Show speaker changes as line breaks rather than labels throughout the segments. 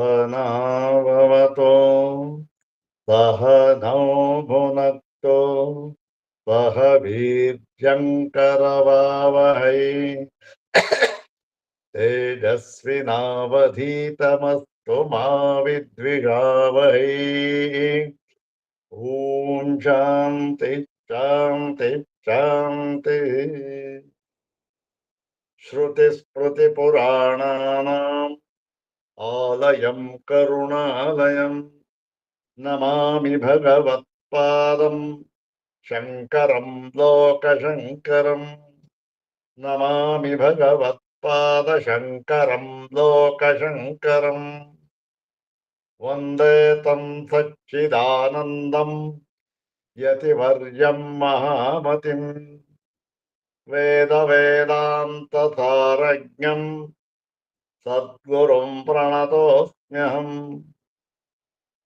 सहनाववतो सहनौ भुनक्तु सह वीर्यङ्करवावहै तेजस्विनावधीतमस्तु मा विद्विषावहै। ॐ शान्ति शान्ति शान्ति। श्रुतिस्मृतिपुराणानाम् आलयं करुणालयं नमामि भगवत्पादं शङ्करं लोकशङ्करं। नमामि भगवत्पादशङ्करं लोकशङ्करम्। वन्दे तं सच्चिदानन्दं यतिवर्यं महामतिं वेदवेदान्तसारज्ञं सद्गुरुं प्रणतोऽस्म्यहम्।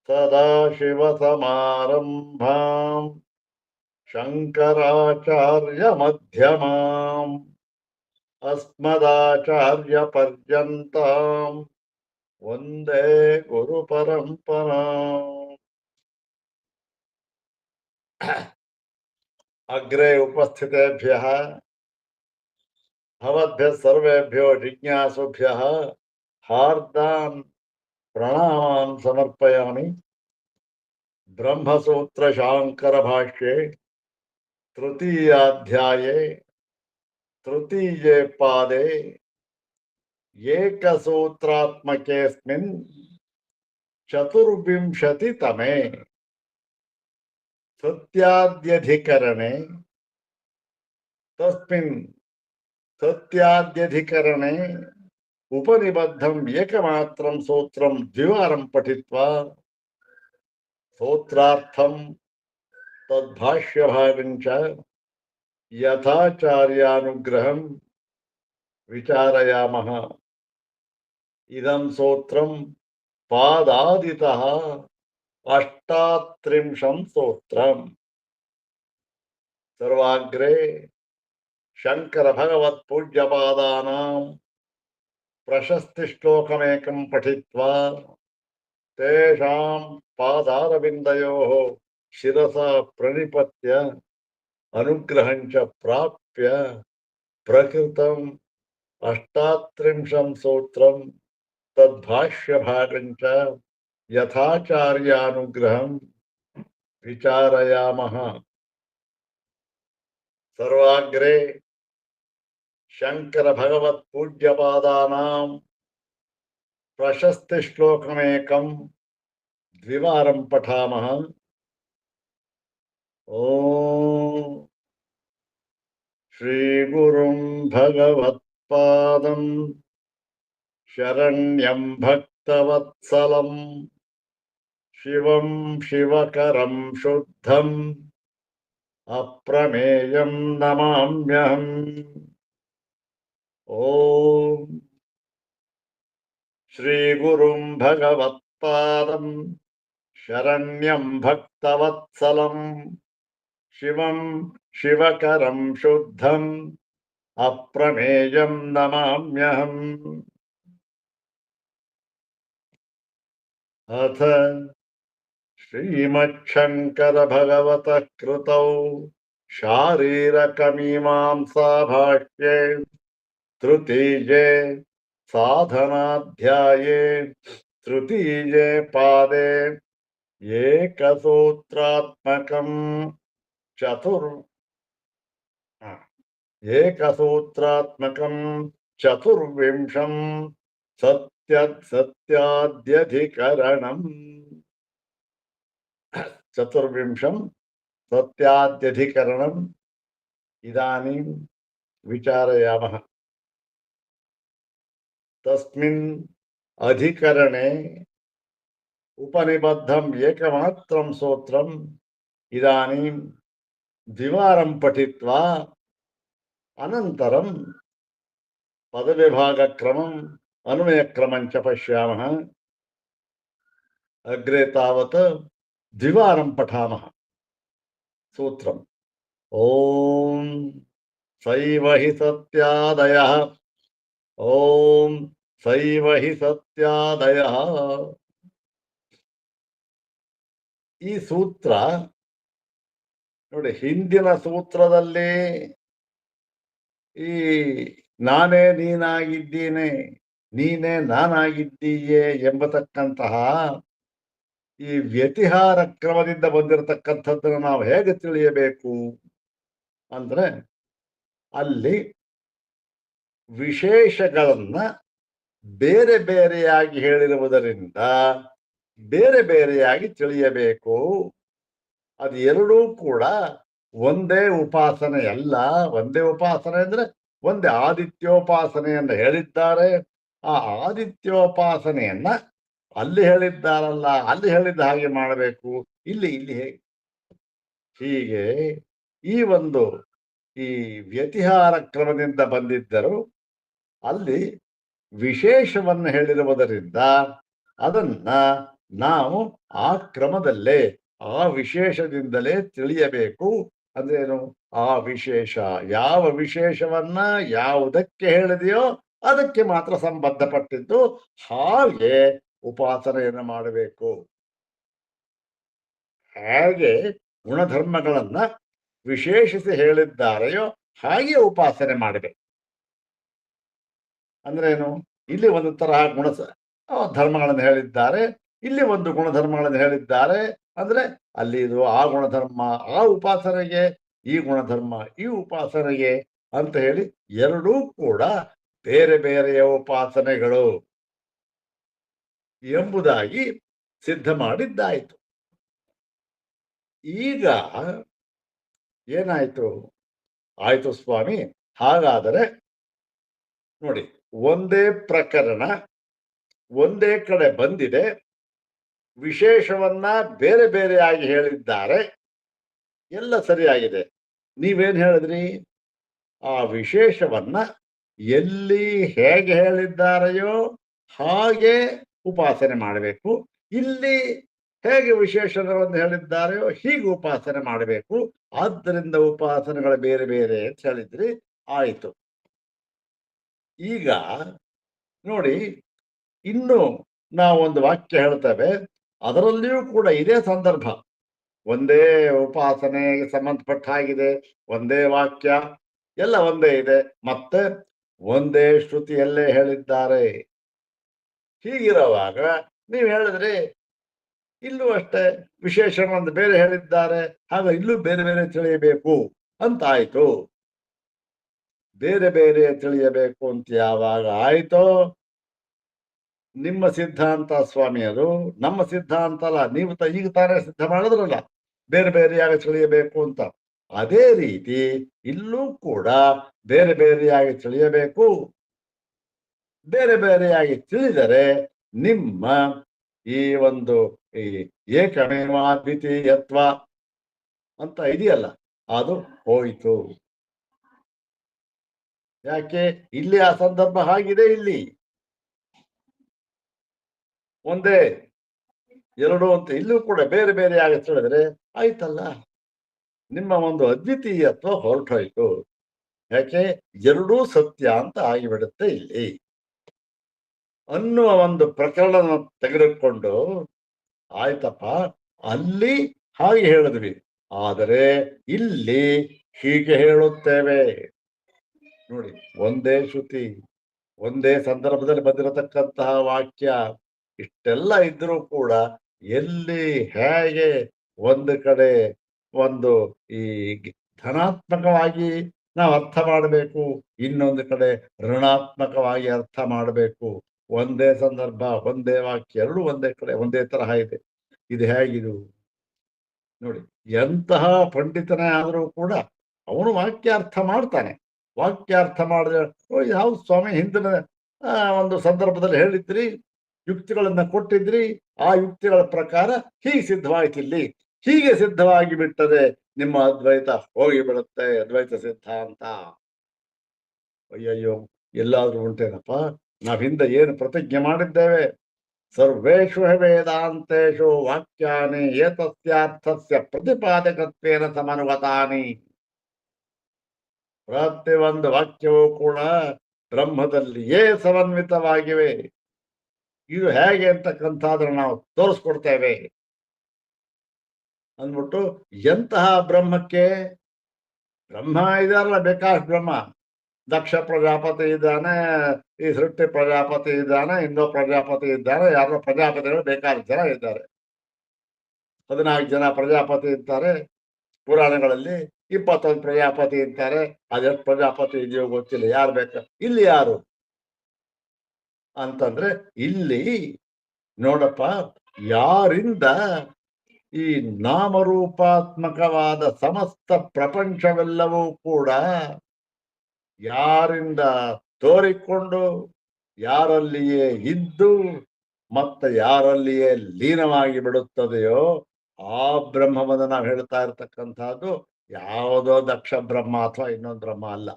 सदाशिवसमारम्भाम् शङ्कराचार्यमध्यमाम् अस्मदाचार्यपर्यन्ताम् वन्दे गुरुपरम्पराम्। अग्रे उपस्थितेभ्यः भवद्भ्यः सर्वेभ्यो जिज्ञासुभ्यः हार्दान् प्रणामान् समर्पयामि। ब्रह्मसूत्र शांकर भाष्ये तृतीयाध्याये तृतीये पादे एकसूत्रात्मकेऽस्मिन् चतुर्विंशतितमे सत्याद्यधिकरणे तस्मिन् सत्याद्यधिकरणे उपनिबद्धम् एकमात्रं सूत्रं द्विवारं पठित्वा सूत्रार्थं तद्भाष्यभागं च यथाचार्यानुग्रहं विचारयामः। इदं सूत्रं पादादितः अष्टात्रिंशं सूत्रम्। सर्वाग्रे शंकर भगवत् पूज्यपादानां प्रशस्ति श्लोकमेकं पठित्वा तेषां पादारविन्दयोः शिरसा प्रणिपत्य अनुग्रहं च प्राप्य प्रकृतम् अष्टात्रिंशं सूत्रं तद्भाष्यभागं च यथाचार्यानुग्रहं विचारयामः। सर्वाग्रे शंकर भगवत् पूज्यपादानां प्रशस्ति श्लोकमेकं द्विवारं पठामः। ओम श्री गुरुं भगवत्पादं शरण्यं भक्तवत्सलं शिवं शिवकरं शुद्धम् अप्रमेयं नमाम्यहम्। ओम श्री गुरुं भगवत्पादं शरण्यं भक्तवत्सलं शिवं शिवकरं शुद्धम् अप्रमेयं नमाम्यहम्। अथ श्रीमच्छंकर भगवतः कृतौ शारीरकमीमांसा भाष्ये तृतीये साधनाध्याये तृतीये पादे एकसूत्रात्मकं चतुर्विंशं सत्याद्यधिकरणम्। चतुर्विंशं सत्याद्यधिकरणम् इदानीं विचारयामः। तस्मिन् अधिकरणे उपनिबद्धम् एकमात्रं सूत्रम् इदानीं द्विवारं पठित्वा अनन्तरं पदविभागक्रमम् अन्वयक्रमं च पश्यामः। अग्रे तावत् द्विवारं पठामः सूत्रम्। ओम सैव हि सत्यादयः ओम ಸೈವ ಹಿ ಸತ್ಯಾದಯ. ಈ ಸೂತ್ರ ನೋಡಿ, ಹಿಂದಿನ ಸೂತ್ರದಲ್ಲಿ ಈ ನಾನೇ ನೀನಾಗಿದ್ದೀನಿ, ನೀನೇ ನಾನಾಗಿದ್ದೀಯೇ ಎಂಬತಕ್ಕಂತಹ ಈ ವ್ಯತಿಹಾರ ಕ್ರಮದಿಂದ ಬಂದಿರತಕ್ಕಂಥದ್ದನ್ನು ನಾವು ಹೇಗೆ ತಿಳಿಯಬೇಕು ಅಂದ್ರೆ, ಅಲ್ಲಿ ವಿಶೇಷಗಳನ್ನ ಬೇರೆ ಬೇರೆಯಾಗಿ ಹೇಳಿರುವುದರಿಂದ ಬೇರೆ ಬೇರೆಯಾಗಿ ತಿಳಿಯಬೇಕು. ಅದು ಎರಡೂ ಕೂಡ ಒಂದೇ ಉಪಾಸನೆ ಅಲ್ಲ. ಒಂದೇ ಉಪಾಸನೆ ಅಂದ್ರೆ ಒಂದೇ ಆದಿತ್ಯೋಪಾಸನೆಯನ್ನು ಹೇಳಿದ್ದಾರೆ. ಆ ಆದಿತ್ಯೋಪಾಸನೆಯನ್ನ ಅಲ್ಲಿ ಹೇಳಿದ್ದಾರಲ್ಲ, ಅಲ್ಲಿ ಹೇಳಿದ್ದ ಹಾಗೆ ಮಾಡಬೇಕು, ಇಲ್ಲಿ ಇಲ್ಲಿ ಹೇಗೆ, ಹೀಗೆ ಈ ಒಂದು ಈ ವ್ಯತಿಹಾರ ಕ್ರಮದಿಂದ ಬಂದಿದ್ದರು. ಅಲ್ಲಿ ವಿಶೇಷವನ್ನು ಹೇಳಿರುವುದರಿಂದ ಅದನ್ನ ನಾವು ಆ ಕ್ರಮದಲ್ಲೇ ಆ ವಿಶೇಷದಿಂದಲೇ ತಿಳಿಯಬೇಕು. ಅಂದ್ರೇನು? ಆ ವಿಶೇಷ ಯಾವ ವಿಶೇಷವನ್ನ ಯಾವುದಕ್ಕೆ ಹೇಳಿದೆಯೋ ಅದಕ್ಕೆ ಮಾತ್ರ ಸಂಬಂಧಪಟ್ಟಿದ್ದು, ಹಾಗೆ ಉಪಾಸನೆಯನ್ನು ಮಾಡಬೇಕು. ಹೇಗೆ ಗುಣಧರ್ಮಗಳನ್ನ ವಿಶೇಷಿಸಿ ಹೇಳಿದ್ದಾರೆಯೋ ಹಾಗೆ ಉಪಾಸನೆ ಮಾಡಬೇಕು. ಅಂದ್ರೇನು? ಇಲ್ಲಿ ಒಂದು ತರಹ ಧರ್ಮಗಳನ್ನು ಹೇಳಿದ್ದಾರೆ, ಇಲ್ಲಿ ಒಂದು ಗುಣಧರ್ಮಗಳನ್ನು ಹೇಳಿದ್ದಾರೆ. ಅಂದ್ರೆ ಅಲ್ಲಿ ಇದು ಆ ಗುಣಧರ್ಮ ಆ ಉಪಾಸನೆಗೆ, ಈ ಗುಣಧರ್ಮ ಈ ಉಪಾಸನೆಗೆ ಅಂತ ಹೇಳಿ ಎರಡೂ ಕೂಡ ಬೇರೆ ಬೇರೆಯ ಉಪಾಸನೆಗಳು ಎಂಬುದಾಗಿ ಸಿದ್ಧ ಮಾಡಿದ್ದಾಯಿತು. ಈಗ ಏನಾಯ್ತು? ಆಯ್ತು ಸ್ವಾಮಿ, ಹಾಗಾದರೆ ನೋಡಿ, ಒಂದೇ ಪ್ರಕರಣ ಒಂದೇ ಕಡೆ ಬಂದಿದೆ, ವಿಶೇಷವನ್ನ ಬೇರೆ ಬೇರೆಯಾಗಿ ಹೇಳಿದ್ದಾರೆ, ಎಲ್ಲ ಸರಿಯಾಗಿದೆ. ನೀವೇನ್ ಹೇಳಿದ್ರಿ? ಆ ವಿಶೇಷವನ್ನ ಎಲ್ಲಿ ಹೇಗೆ ಹೇಳಿದ್ದಾರೆಯೋ ಹಾಗೆ ಉಪಾಸನೆ ಮಾಡಬೇಕು, ಇಲ್ಲಿ ಹೇಗೆ ವಿಶೇಷಣವನ್ನು ಹೇಳಿದ್ದಾರೆಯೋ ಹೀಗೆ ಉಪಾಸನೆ ಮಾಡಬೇಕು. ಆದ್ದರಿಂದ ಉಪಾಸನೆಗಳು ಬೇರೆ ಬೇರೆ ಅಂತ ಹೇಳಿದ್ರಿ. ಆಯಿತು. ಈಗ ನೋಡಿ, ಇನ್ನು ನಾವೊಂದು ವಾಕ್ಯ ಹೇಳ್ತೇವೆ, ಅದರಲ್ಲಿಯೂ ಕೂಡ ಇದೇ ಸಂದರ್ಭ, ಒಂದೇ ಉಪಾಸನೆಗೆ ಸಂಬಂಧಪಟ್ಟ ಹಾಗಿದೆ, ಒಂದೇ ವಾಕ್ಯ, ಎಲ್ಲ ಒಂದೇ ಇದೆ, ಮತ್ತೆ ಒಂದೇ ಶ್ರುತಿಯಲ್ಲೇ ಹೇಳಿದ್ದಾರೆ. ಹೀಗಿರುವಾಗ ನೀವು ಹೇಳಿದ್ರಿ ಇಲ್ಲೂ ಅಷ್ಟೇ ವಿಶೇಷಣವನ್ನು ಬೇರೆ ಹೇಳಿದ್ದಾರೆ, ಹಾಗ ಇಲ್ಲೂ ಬೇರೆ ಬೇರೆ ತಿಳಿಯಬೇಕು ಅಂತಾಯ್ತು. ಬೇರೆ ಬೇರೆ ತಿಳಿಯಬೇಕು ಅಂತ ಯಾವಾಗ ಆಯ್ತೋ, ನಿಮ್ಮ ಸಿದ್ಧಾಂತ ಸ್ವಾಮಿ, ಅದು ನಮ್ಮ ಸಿದ್ಧಾಂತ ಅಲ್ಲ. ನೀವು ಈಗ ತಾನೇ ಸಿದ್ಧ ಮಾಡಿದ್ರಲ್ಲ ಬೇರೆ ಬೇರೆಯಾಗಿ ತಿಳಿಯಬೇಕು ಅಂತ. ಅದೇ ರೀತಿ ಇಲ್ಲೂ ಕೂಡ ಬೇರೆ ಬೇರೆಯಾಗಿ ತಿಳಿಯಬೇಕು. ಬೇರೆ ಬೇರೆಯಾಗಿ ತಿಳಿದರೆ ನಿಮ್ಮ ಈ ಒಂದು ಈ ಏಕಮೇವಾದ್ವಿತೀಯತ್ವ ಅಂತ ಇದೆಯಲ್ಲ, ಅದು ಹೋಯಿತು. ಯಾಕೆ? ಇಲ್ಲಿ ಆ ಸಂದರ್ಭ ಹಾಗಿದೆ, ಇಲ್ಲಿ ಒಂದೇ ಎರಡು ಅಂತ ಇಲ್ಲೂ ಕೂಡ ಬೇರೆ ಬೇರೆ ಆಗಿ ಹೇಳಿದ್ರೆ ಆಯ್ತಲ್ಲ, ನಿಮ್ಮ ಒಂದು ಅದ್ವಿತೀಯತ್ವ ಹೊರಟೋಯ್ತು. ಯಾಕೆ? ಎರಡೂ ಸತ್ಯ ಅಂತ ಆಗಿಬಿಡುತ್ತೆ ಇಲ್ಲಿ ಅನ್ನುವ ಒಂದು ಪ್ರಕರಣ ತೆಗೆದುಕೊಂಡು, ಆಯ್ತಪ್ಪ ಅಲ್ಲಿ ಹಾಗೆ ಹೇಳಿದ್ವಿ, ಆದರೆ ಇಲ್ಲಿ ಹೀಗೆ ಹೇಳುತ್ತೇವೆ. ನೋಡಿ, ಒಂದೇ ಶ್ರುತಿ, ಒಂದೇ ಸಂದರ್ಭದಲ್ಲಿ ಬಂದಿರತಕ್ಕಂತಹ ವಾಕ್ಯ, ಇಷ್ಟೆಲ್ಲ ಇದ್ರೂ ಕೂಡ ಎಲ್ಲಿ ಹೇಗೆ ಒಂದು ಕಡೆ ಒಂದು ಈ ಧನಾತ್ಮಕವಾಗಿ ನಾವು ಅರ್ಥ ಮಾಡಬೇಕು, ಇನ್ನೊಂದು ಕಡೆ ಋಣಾತ್ಮಕವಾಗಿ ಅರ್ಥ ಮಾಡಬೇಕು. ಒಂದೇ ಸಂದರ್ಭ ಒಂದೇ ವಾಕ್ಯ ಎರಡು ಒಂದೇ ಕಡೆ ಒಂದೇ ತರಹ ಇದೆ. ಇದು ಹೇಗಿದು? ನೋಡಿ, ಎಂತಹ ಪಂಡಿತನೇ ಆದರೂ ಕೂಡ ಅವನು ವಾಕ್ಯ ಅರ್ಥ ಮಾಡ್ತಾನೆ. ವಾಕ್ಯ ಅರ್ಥ ಮಾಡಿದ್ರೆ ಹೌದು ಸ್ವಾಮಿ, ಹಿಂದಿನ ಒಂದು ಸಂದರ್ಭದಲ್ಲಿ ಹೇಳಿದ್ರಿ, ಯುಕ್ತಿಗಳನ್ನ ಕೊಟ್ಟಿದ್ರಿ, ಆ ಯುಕ್ತಿಗಳ ಪ್ರಕಾರ ಹೀಗೆ ಸಿದ್ಧವಾಯ್ತು, ಇಲ್ಲಿ ಹೀಗೆ ಸಿದ್ಧವಾಗಿ ಬಿಟ್ಟರೆ ನಿಮ್ಮ ಅದ್ವೈತ ಹೋಗಿ ಬಿಡುತ್ತೆ, ಅದ್ವೈತ ಸಿದ್ಧಾಂತ. ಅಯ್ಯಯ್ಯೋ, ಎಲ್ಲಾದ್ರೂ ಉಂಟೇನಪ್ಪ? ನಾವ್ ಹಿಂದೆ ಏನು ಪ್ರತಿಜ್ಞೆ ಮಾಡಿದ್ದೇವೆ? ಸರ್ವೇಷು ವೇದಾಂತೇಶು ವಾಕ್ಯಾನಿ ಏತಸ್ಯಾರ್ಥಸ್ಯ ಪ್ರತಿಪಾದಕತ್ವೇನ ಸಮನುಗತಾನಿ. ಪ್ರತಿಯೊಂದು ವಾಕ್ಯವೂ ಕೂಡ ಬ್ರಹ್ಮದಲ್ಲಿಯೇ ಸಮನ್ವಿತವಾಗಿವೆ. ಇದು ಹೇಗೆ ಅಂತಕ್ಕಂಥದ್ದನ್ನು ನಾವು ತೋರಿಸ್ಕೊಡ್ತೇವೆ ಅಂದ್ಬಿಟ್ಟು, ಎಂತಹ ಬ್ರಹ್ಮಕ್ಕೆ? ಬ್ರಹ್ಮ ಇದಾರಲ್ಲ, ಬೇಕಾಷ್ಟು ಬ್ರಹ್ಮ. ದಕ್ಷ ಪ್ರಜಾಪತಿ ಇದ್ದಾನೆ, ಈ ಸೃಷ್ಟಿ ಪ್ರಜಾಪತಿ ಇದ್ದಾನೆ, ಇನ್ನೋ ಪ್ರಜಾಪತಿ ಇದ್ದಾನೆ, ಯಾರೋ ಪ್ರಜಾಪತಿಗಳು ಬೇಕಾದ ಜನ ಇದ್ದಾರೆ. 14 ಜನ ಪ್ರಜಾಪತಿ ಇರ್ತಾರೆ ಪುರಾಣಗಳಲ್ಲಿ, 21 ಪ್ರಜಾಪತಿ ಇರ್ತಾರೆ. ಅದೆಷ್ಟು ಪ್ರಜಾಪತಿ ಇದೆಯೋ ಗೊತ್ತಿಲ್ಲ, ಯಾರು ಬೇಕು. ಇಲ್ಲಿ ಯಾರು ಅಂತಂದ್ರೆ, ಇಲ್ಲಿ ನೋಡಪ್ಪ, ಯಾರಿಂದ ಈ ನಾಮರೂಪಾತ್ಮಕವಾದ ಸಮಸ್ತ ಪ್ರಪಂಚವೆಲ್ಲವೂ ಕೂಡ ಯಾರಿಂದ ತೋರಿಕೊಂಡು, ಯಾರಲ್ಲಿಯೇ ಇದ್ದು ಮತ್ತೆ ಯಾರಲ್ಲಿಯೇ ಲೀನವಾಗಿ ಬಿಡುತ್ತದೆಯೋ ಆ ಬ್ರಹ್ಮವನ್ನು ನಾವು ಹೇಳ್ತಾ ಇರ್ತಕ್ಕಂಥದ್ದು ಯಾವುದೋ ದಕ್ಷ ಬ್ರಹ್ಮ ಅಥವಾ ಇನ್ನೊಂದು ಬ್ರಹ್ಮ ಅಲ್ಲ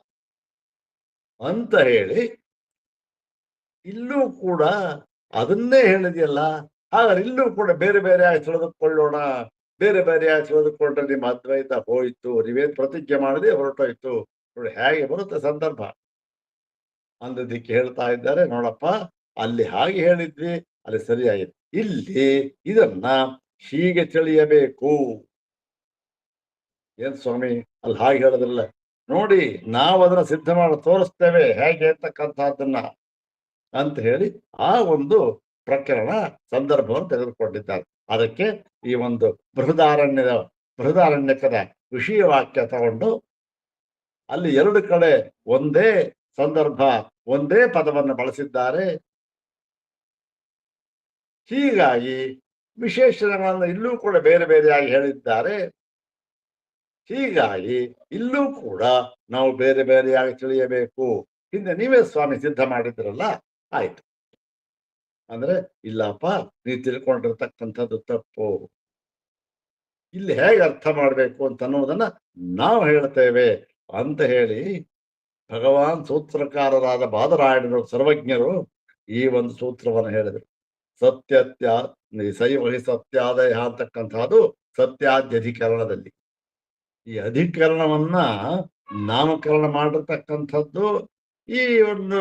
ಅಂತ ಹೇಳಿ, ಇಲ್ಲೂ ಕೂಡ ಅದನ್ನೇ ಹೇಳಿದೆಯಲ್ಲ. ಹಾಗಾದ್ರೆ ಇಲ್ಲೂ ಕೂಡ ಬೇರೆ ಬೇರೆ ಆಗಿ ತಿಳಿದುಕೊಳ್ಳೋಣ. ಬೇರೆ ಬೇರೆ ಆಗಿ ತಿಳಿದುಕೊಂಡ್ರೆ ನಿಮ್ಮ ಅದ್ವೈತ ಹೋಯ್ತು, ನೀವೇನ್ ಪ್ರತಿಜ್ಞೆ ಮಾಡದೆ ಹೊರಟೋಯ್ತು. ನೋಡಿ ಹೇಗೆ ಬರುತ್ತೆ ಸಂದರ್ಭ ಅಂದದಕ್ಕೆ ಹೇಳ್ತಾ ಇದ್ದಾರೆ. ನೋಡಪ್ಪ, ಅಲ್ಲಿ ಹಾಗೆ ಹೇಳಿದ್ವಿ, ಅಲ್ಲಿ ಸರಿಯಾಗಿದೆ. ಇಲ್ಲಿ ಇದನ್ನ ಹೀಗೆ ತಿಳಿಯಬೇಕು. ಏನ್ ಸ್ವಾಮಿ ಅಲ್ಲಿ ಹಾಗೆ ಹೇಳೋದಿಲ್ಲ, ನೋಡಿ ನಾವು ಅದನ್ನ ಸಿದ್ಧ ಮಾಡಿ ತೋರಿಸ್ತೇವೆ ಹೇಗೆ ಅಂತಕ್ಕಂಥದ್ದನ್ನ ಅಂತ ಹೇಳಿ ಆ ಒಂದು ಪ್ರಕರಣ ಸಂದರ್ಭವನ್ನು ತೆಗೆದುಕೊಂಡಿದ್ದಾರೆ. ಅದಕ್ಕೆ ಈ ಒಂದು ಬೃಹದಾರಣ್ಯಕದ ವಿಷಯ ವಾಕ್ಯ ತಗೊಂಡು ಅಲ್ಲಿ 2 ಕಡೆ ಒಂದೇ ಸಂದರ್ಭ, ಒಂದೇ ಪದವನ್ನು ಬಳಸಿದ್ದಾರೆ. ಹೀಗಾಗಿ ವಿಶೇಷಣಗಳನ್ನು ಇಲ್ಲೂ ಕೂಡ ಬೇರೆ ಬೇರೆಯಾಗಿ ಹೇಳಿದ್ದಾರೆ. ಹೀಗಾಗಿ ಇಲ್ಲೂ ಕೂಡ ನಾವು ಬೇರೆ ಬೇರೆಯಾಗಿ ತಿಳಿಯಬೇಕು. ಹಿಂದೆ ನೀವೇ ಸ್ವಾಮಿ ಸಿದ್ಧ ಮಾಡಿದ್ರಲ್ಲ, ಆಯ್ತು. ಅಂದ್ರೆ ಇಲ್ಲಪ್ಪ, ನೀವು ತಿಳ್ಕೊಂಡಿರ್ತಕ್ಕಂಥದ್ದು ತಪ್ಪು, ಇಲ್ಲಿ ಹೇಗೆ ಅರ್ಥ ಮಾಡಬೇಕು ಅಂತ ಅನ್ನೋದನ್ನ ನಾವು ಹೇಳ್ತೇವೆ ಅಂತ ಹೇಳಿ ಭಗವಾನ್ ಸೂತ್ರಕಾರರಾದ ಬಾದರಾಯಣರು ಸರ್ವಜ್ಞರು ಈ ಒಂದು ಸೂತ್ರವನ್ನು ಹೇಳಿದರು. ಸತ್ಯತ್ಯ ಸೈವಹಿ ಸತ್ಯಾದಯ ಅಂತಕ್ಕಂಥದ್ದು ಸತ್ಯಾದ್ಯಧಿಕರಣದಲ್ಲಿ. ಈ ಅಧಿಕರಣವನ್ನ ನಾಮಕರಣ ಮಾಡಿರ್ತಕ್ಕಂಥದ್ದು ಈ ಒಂದು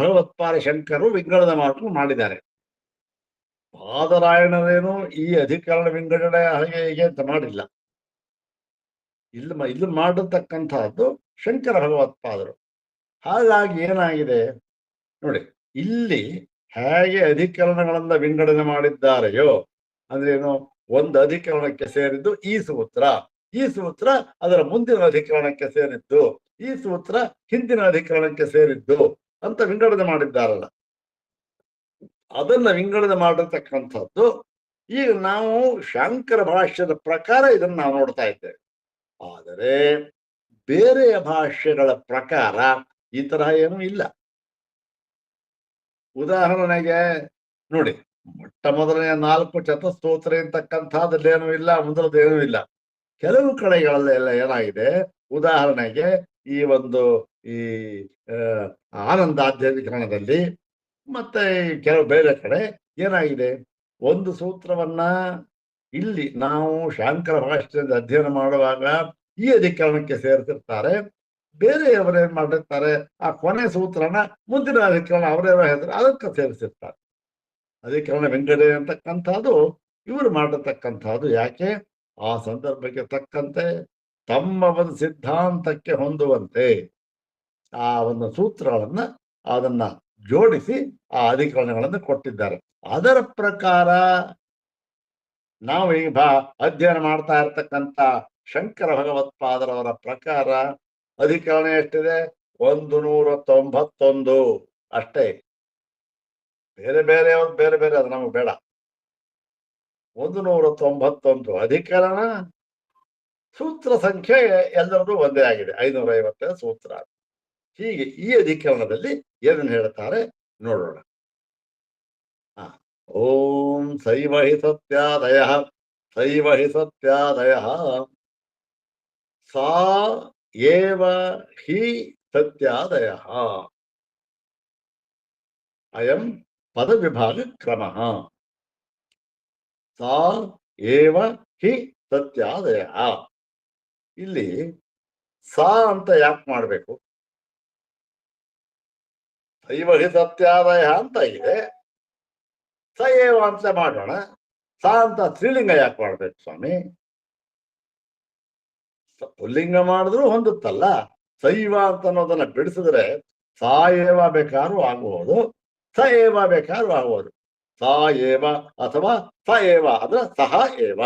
ಭಗವತ್ಪಾದ ಶಂಕರು ವಿಂಗಡಣೆ ಮಾಡಿದ್ದಾರೆ. ಬಾದರಾಯಣರೇನು ಈ ಅಧಿಕರಣ ವಿಂಗಡಣೆ ಹಾಗೆ ಹೀಗೆ ಅಂತ ಮಾಡಿಲ್ಲ. ಇಲ್ಲಿ ಮಾಡಿರ್ತಕ್ಕಂಥದ್ದು ಶಂಕರ ಭಗವತ್ಪಾದರು. ಹಾಗಾಗಿ ಏನಾಗಿದೆ ನೋಡಿ, ಇಲ್ಲಿ ಹೇಗೆ ಅಧಿಕರಣಗಳನ್ನ ವಿಂಗಡಣೆ ಮಾಡಿದ್ದಾರೆಯೋ, ಅಂದ್ರೇನು, ಒಂದು ಅಧಿಕರಣಕ್ಕೆ ಸೇರಿದ್ದು ಈ ಸೂತ್ರ, ಈ ಸೂತ್ರ ಅದರ ಮುಂದಿನ ಅಧಿಕರಣಕ್ಕೆ ಸೇರಿದ್ದು, ಈ ಸೂತ್ರ ಹಿಂದಿನ ಅಧಿಕರಣಕ್ಕೆ ಸೇರಿದ್ದು ಅಂತ ವಿಂಗಡಣೆ ಮಾಡಿದ್ದಾರಲ್ಲ, ಅದನ್ನ ವಿಂಗಡಣೆ ಮಾಡಿರ್ತಕ್ಕಂಥದ್ದು ಈಗ ನಾವು ಶಾಂಕರ ಭಾಷ್ಯದ ಪ್ರಕಾರ ಇದನ್ನ ನಾವು ನೋಡ್ತಾ ಇದ್ದೇವೆ. ಆದರೆ ಬೇರೆಯ ಭಾಷ್ಯಗಳ ಪ್ರಕಾರ ಈ ತರಹ ಏನೂ ಇಲ್ಲ. ಉದಾಹರಣೆಗೆ ನೋಡಿ, ಮೊಟ್ಟ ಮೊದಲನೆಯ 4 ಚತುಸ್ತೋತ್ರ ಅಂತಕ್ಕಂಥದ್ರಲ್ಲೇನೂ ಇಲ್ಲ, ಮುಂದರದ್ದೇನೂ ಇಲ್ಲ. ಕೆಲವು ಕಡೆಗಳಲ್ಲೆಲ್ಲ ಏನಾಗಿದೆ, ಉದಾಹರಣೆಗೆ ಈ ಒಂದು ಈ ಆನಂದಾಧ್ಯಧಿಕರಣದಲ್ಲಿ ಮತ್ತೆ ಕೆಲವು ಬೇರೆ ಕಡೆ ಏನಾಗಿದೆ, ಒಂದು ಸೂತ್ರವನ್ನ ಇಲ್ಲಿ ನಾವು ಶಾಂಕರ ಭಾಷ್ಯದಿಂದ ಅಧ್ಯಯನ ಮಾಡುವಾಗ ಈ ಅಧಿಕರಣಕ್ಕೆ ಸೇರ್ತಿರ್ತಾರೆ. ಬೇರೆಯವರೇನ್ ಮಾಡಿರ್ತಾರೆ, ಆ ಕೊನೆ ಸೂತ್ರನ ಮುಂದಿನ ಅಧಿಕರಣ ಅವರೇನೋ ಹೇಳಿದ್ರೆ ಅದಕ್ಕೆ ಸೇರಿಸಿರ್ತಾರೆ. ಅಧಿಕರಣ ವಿಂಗಡಣೆ ಅಂತಕ್ಕಂಥದ್ದು ಇವರು ಮಾಡಿರ್ತಕ್ಕಂಥದ್ದು. ಯಾಕೆ, ಆ ಸಂದರ್ಭಕ್ಕೆ ತಕ್ಕಂತೆ ತಮ್ಮ ಒಂದು ಸಿದ್ಧಾಂತಕ್ಕೆ ಹೊಂದುವಂತೆ ಆ ಒಂದು ಸೂತ್ರಗಳನ್ನ ಅದನ್ನ ಜೋಡಿಸಿ ಆ ಅಧಿಕರಣಗಳನ್ನು ಕೊಟ್ಟಿದ್ದಾರೆ. ಅದರ ಪ್ರಕಾರ ನಾವು ಈಗ ಅಧ್ಯಯನ ಮಾಡ್ತಾ ಇರ್ತಕ್ಕಂಥ ಶಂಕರ ಭಗವತ್ಪಾದರವರ ಪ್ರಕಾರ ಅಧಿಕರಣ ಎಷ್ಟಿದೆ? 191 ಅಷ್ಟೇ. ಬೇರೆ ಬೇರೆ ಬೇರೆ ಬೇರೆ ಅದು ನಮಗೆ ಬೇಡ. 191 ಅಧಿಕರಣ. ಸೂತ್ರ ಸಂಖ್ಯೆ ಎಲ್ಲರದು ಒಂದೇ ಆಗಿದೆ, 550 ಸೂತ್ರ. ಹೀಗೆ ಈ ಅಧಿಕರಣದಲ್ಲಿ ಏನನ್ನು ಹೇಳ್ತಾರೆ ನೋಡೋಣ. ಓಂ ಸೈವಹಿ ಸತ್ಯಾದಯ, ಸೈವಹಿ ಸತ್ಯಾದಯ, ಸಾ ಏವ ಹಿ ಸತ್ಯಾದಯ, ಅಯಂ ಪದ ವಿಭಾಗ ಕ್ರಮ. ಸಾ ಏವ ಹಿ ಸತ್ಯಾದಯ. ಇಲ್ಲಿ ಸಾ ಅಂತ ಯಾಕೆ ಮಾಡಬೇಕು? ದೈವ ಹಿ ಸತ್ಯಾದಯ ಅಂತ ಇದೆ, ಸ ಏವ ಅಂತ ಮಾಡೋಣ. ಸ ಅಂತ ಸ್ತ್ರೀಲಿಂಗ ಯಾಕೆ ಮಾಡ್ಬೇಕು ಸ್ವಾಮಿ? ಪುಲ್ಲಿಂಗ ಮಾಡಿದ್ರು ಹೊಂದುತ್ತಲ್ಲ. ಸೈವ ಅಂತ ಅನ್ನೋದನ್ನ ಬಿಡಿಸಿದ್ರೆ ಸಾ ಏವ ಬೇಕಾದ್ರೂ ಆಗಬಹುದು, ಸ ಏವ ಬೇಕಾದ್ರೂ ಆಗಬಹುದು. ಸಾ ಏವ ಅಥವಾ ಸ ಏವ ಅಂದ್ರೆ ಸಹ ಏವ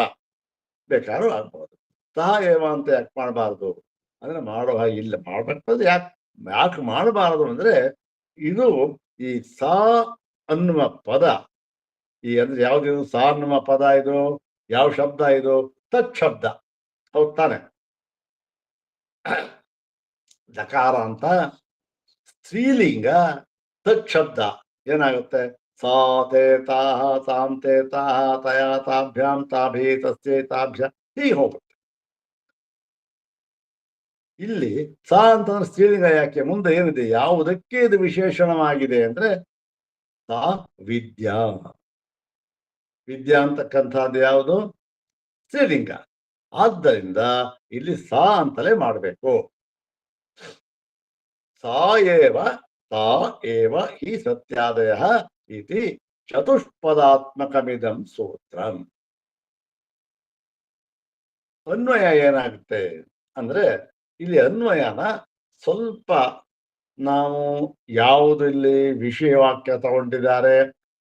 ಬೇಕಾದ್ರೂ ಆಗ್ಬಹುದು. ಸಹ ಏವ ಅಂತ ಯಾಕೆ ಮಾಡಬಾರ್ದು ಅಂದ್ರೆ ಮಾಡೋ ಹಾಗೆ ಇಲ್ಲ. ಮಾಡ್ಬೇಕಾದ್ರೆ ಯಾಕೆ ಮಾಡಬಾರದು ಅಂದ್ರೆ ಇದು ಈ ಸಾ ಅನ್ನುವ ಪದ, ಈ ಅಂದ್ರೆ ಯಾವ್ದು ಸಾ ಅನ್ನುವ ಪದ, ಇದು ಯಾವ ಶಬ್ದ? ಇದು ತತ್ ಶಬ್ದ, ಹೌದ್ ತಾನೆ? ದಕಾರ ಅಂತ ಸ್ತ್ರೀಲಿಂಗ, ತತ್ ಶಬ್ದ ಏನಾಗುತ್ತೆ? ಸಾ ತೇ ತಾಹ ಸಾಂ ತೇ ತಾಹ ತಯಾ ತಾಭ್ಯಾಂ ತಾಭಿ ತಸ್ಯೈ ತಾಭ್ಯ, ಹೀಗೆ ಹೋಗುತ್ತೆ. ಇಲ್ಲಿ ಸಾ ಅಂತಂದ್ರೆ ಸ್ತ್ರೀಲಿಂಗ ಯಾಕೆ? ಮುಂದೆ ಏನಿದೆ? ಯಾವುದಕ್ಕೆ ಇದು ವಿಶೇಷಣವಾಗಿದೆ ಅಂದ್ರೆ ಸಾ ವಿದ್ಯಾ. ವಿದ್ಯಾ ಅಂತಕ್ಕಂಥದ್ದು ಯಾವುದು? ಸ್ತ್ರೀಲಿಂಗ. ಆದ್ದರಿಂದ ಇಲ್ಲಿ ಸಾ ಅಂತಲೇ ಮಾಡಬೇಕು. ಸಾ ಏವ ಸಾ ಏವ ಹಿ ಸತ್ಯಾದಯ ಇತಿ ಚತುಷ್ಪದಾತ್ಮಕಮಿದಂ ಸೂತ್ರಂ. ಅನ್ವಯ ಏನಾಗುತ್ತೆ ಅಂದ್ರೆ ಇಲ್ಲಿ ಅನ್ವಯನ ಸ್ವಲ್ಪ ನಾವು ಯಾವುದು ಇಲ್ಲಿ ವಿಷಯವಾಕ್ಯ ತಗೊಂಡಿದ್ದಾರೆ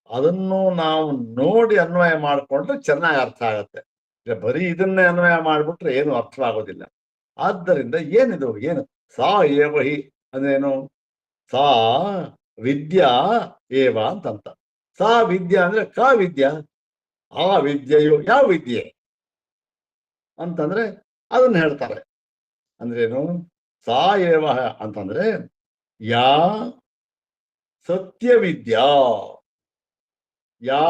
ಅದನ್ನು ನಾವು ನೋಡಿ ಅನ್ವಯ ಮಾಡಿಕೊಂಡ್ರೆ ಚೆನ್ನಾಗಿ ಅರ್ಥ ಆಗತ್ತೆ. ಬರೀ ಇದನ್ನೇ ಅನ್ವಯ ಮಾಡಿಬಿಟ್ರೆ ಏನು ಅರ್ಥವಾಗೋದಿಲ್ಲ. ಆದ್ದರಿಂದ ಏನಿದು? ಏನು ಸಾ ಏವ ಹಿ ಅಂದ್ರೇನು? ಸಾ ವಿದ್ಯಾ ಏವ ಅಂತಂತ. ಸಾ ವಿದ್ಯಾ ಅಂದ್ರೆ ಕಾ ವಿದ್ಯಾ, ಆ ವಿದ್ಯೆಯು ಯಾವ ವಿದ್ಯೆ ಅಂತಂದ್ರೆ ಅದನ್ನ ಹೇಳ್ತಾರೆ. ಅಂದ್ರೇನು? ಸಾ ಏವ ಅಂತಂದ್ರೆ ಯಾ ಸತ್ಯವಿದ್ಯಾ, ಯಾ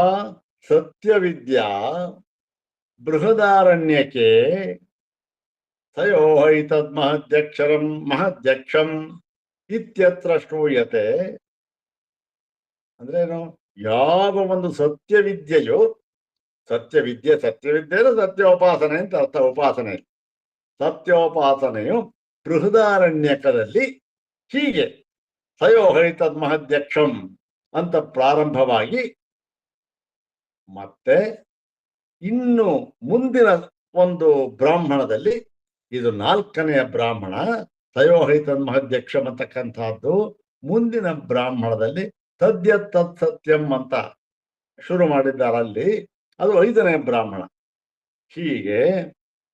ಸತ್ಯವಿದ್ಯಾ ಬೃಹದಾರಣ್ಯಕೆ ತಯೋಹೈತದ್ ಮಹದ್ಯಕ್ಷರಂ ಮಹದ್ಯಕ್ಷಂ ಇತ್ಯತ್ರ ಶ್ರೂಯತೆ. ಅಂದ್ರೇನು? ಯಾವ ಒಂದು ಸತ್ಯವಿದ್ಯೆಯು, ಸತ್ಯವಿದ್ಯೆ ಅಂದ್ರೆ ಸತ್ಯೋಪಾಸನೆ ಅಂತ ಅರ್ಥ. ಉಪಾಸನೆ, ಸತ್ಯೋಪಾಸನೆಯು ಬೃಹದಾರಣ್ಯಕದಲ್ಲಿ ಹೀಗೆ ತಯೋಹೈತದ್ ಮಹದ್ಯಕ್ಷಂ ಅಂತ ಪ್ರಾರಂಭವಾಗಿ ಮತ್ತೆ ಇನ್ನು ಮುಂದಿನ ಒಂದು ಬ್ರಾಹ್ಮಣದಲ್ಲಿ, ಇದು 4ನೆಯ ಬ್ರಾಹ್ಮಣ, ತಯೋಹೈತದ್ ಮಹದ್ಯಕ್ಷಂ ಅಂತಕ್ಕಂಥದ್ದು. ಮುಂದಿನ ಬ್ರಾಹ್ಮಣದಲ್ಲಿ ತದ್ಯತ್ ತತ್ ಸತ್ಯಂ ಅಂತ ಶುರು ಮಾಡಿದ್ದಾರಲ್ಲಿ, ಅದು 5ನೇ ಬ್ರಾಹ್ಮಣ. ಹೀಗೆ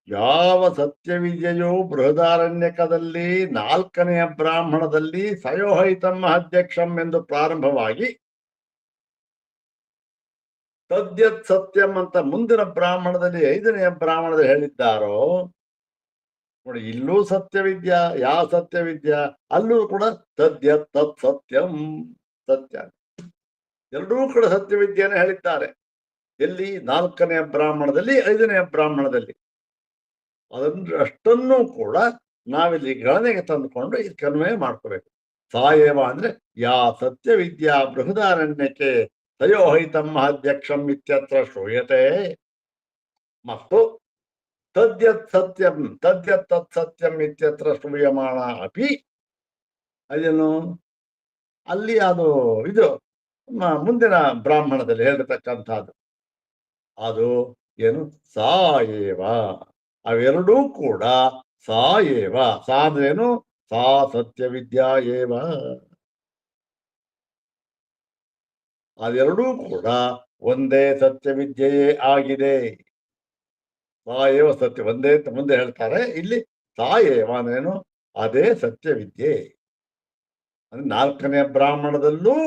ಯಾವ ಸತ್ಯವಿದ್ಯೆಯು ಬೃಹದಾರಣ್ಯಕದಲ್ಲಿ 4ನೆಯ ಬ್ರಾಹ್ಮಣದಲ್ಲಿ ಸಯೋಹೈತಂ ಮಹದ್ಯಕ್ಷಂ ಎಂದು ಪ್ರಾರಂಭವಾಗಿ ತದ್ಯತ್ ಸತ್ಯಂ ಅಂತ ಮುಂದಿನ ಬ್ರಾಹ್ಮಣದಲ್ಲಿ 5ನೆಯ ಬ್ರಾಹ್ಮಣದಲ್ಲಿ ಹೇಳಿದ್ದಾರೋ ನೋಡಿ. ಇಲ್ಲೂ ಸತ್ಯವಿದ್ಯಾ, ಯಾವ ಸತ್ಯವಿದ್ಯಾ ಅಲ್ಲೂ ಕೂಡ ತದ್ಯತ್ ತತ್ ಸತ್ಯಂ, ಸತ್ಯ ಎರಡೂ ಕಡೆ ಸತ್ಯವಿದ್ಯೆಯನ್ನು ಹೇಳಿದ್ದಾರೆ. ಎಲ್ಲಿ? 4ನೆಯ ಬ್ರಾಹ್ಮಣದಲ್ಲಿ, 5ನೆಯ ಬ್ರಾಹ್ಮಣದಲ್ಲಿ. ಅಷ್ಟನ್ನೂ ಕೂಡ ನಾವಿಲ್ಲಿ ಗಣನೆಗೆ ತಂದುಕೊಂಡು ಇದಕ್ಕೆ ಅನ್ವಯ ಮಾಡ್ಕೋಬೇಕು. ಸಾಯೇವ ಅಂದ್ರೆ ಯಾ ಸತ್ಯವಿದ್ಯಾ ಬೃಹದಾರಣ್ಯಕ್ಕೆ ತಯೋಹೈತಂ ಮಹದ್ಯಕ್ಷಂ ಇತ್ಯತ್ರ ಶ್ರೂಯತೆ. ಮತ್ತು ತದ್ಯತ್ ಸತ್ಯಂ ತದ್ಯತ್ ತತ್ ಸತ್ಯಂ ಇತ್ಯತ್ರ ಶ್ರೂಯಮಾಣ ಅಪಿ, ಅದೇನು ಅಲ್ಲಿ ಅದು ಇದು ಮುಂದಿನ ಬ್ರಾಹ್ಮಣದಲ್ಲಿ ಹೇಳಿರ್ತಕ್ಕಂಥದ್ದು ಅದು ಏನು? ಸಾಯೇವ. ಅವೆರಡೂ ಕೂಡ ಸಾಯೇವ. ಸಾ ಅಂದ್ರೇನು? ಸಾ ಸತ್ಯವಿದ್ಯಾ ಏವ. ಅದೆರಡೂ ಕೂಡ ಒಂದೇ ಸತ್ಯವಿದ್ಯೆಯೇ ಆಗಿದೆ. ಸಾಯೇವ ಸತ್ಯ ಒಂದೇ ಅಂತ ಮುಂದೆ ಹೇಳ್ತಾರೆ. ಇಲ್ಲಿ ಸಾಯೇವ ಅಂದ್ರೇನು? ಅದೇ ಸತ್ಯವಿದ್ಯೆ. ಅಂದ್ರೆ 4ನೆಯ ಬ್ರಾಹ್ಮಣದಲ್ಲೂ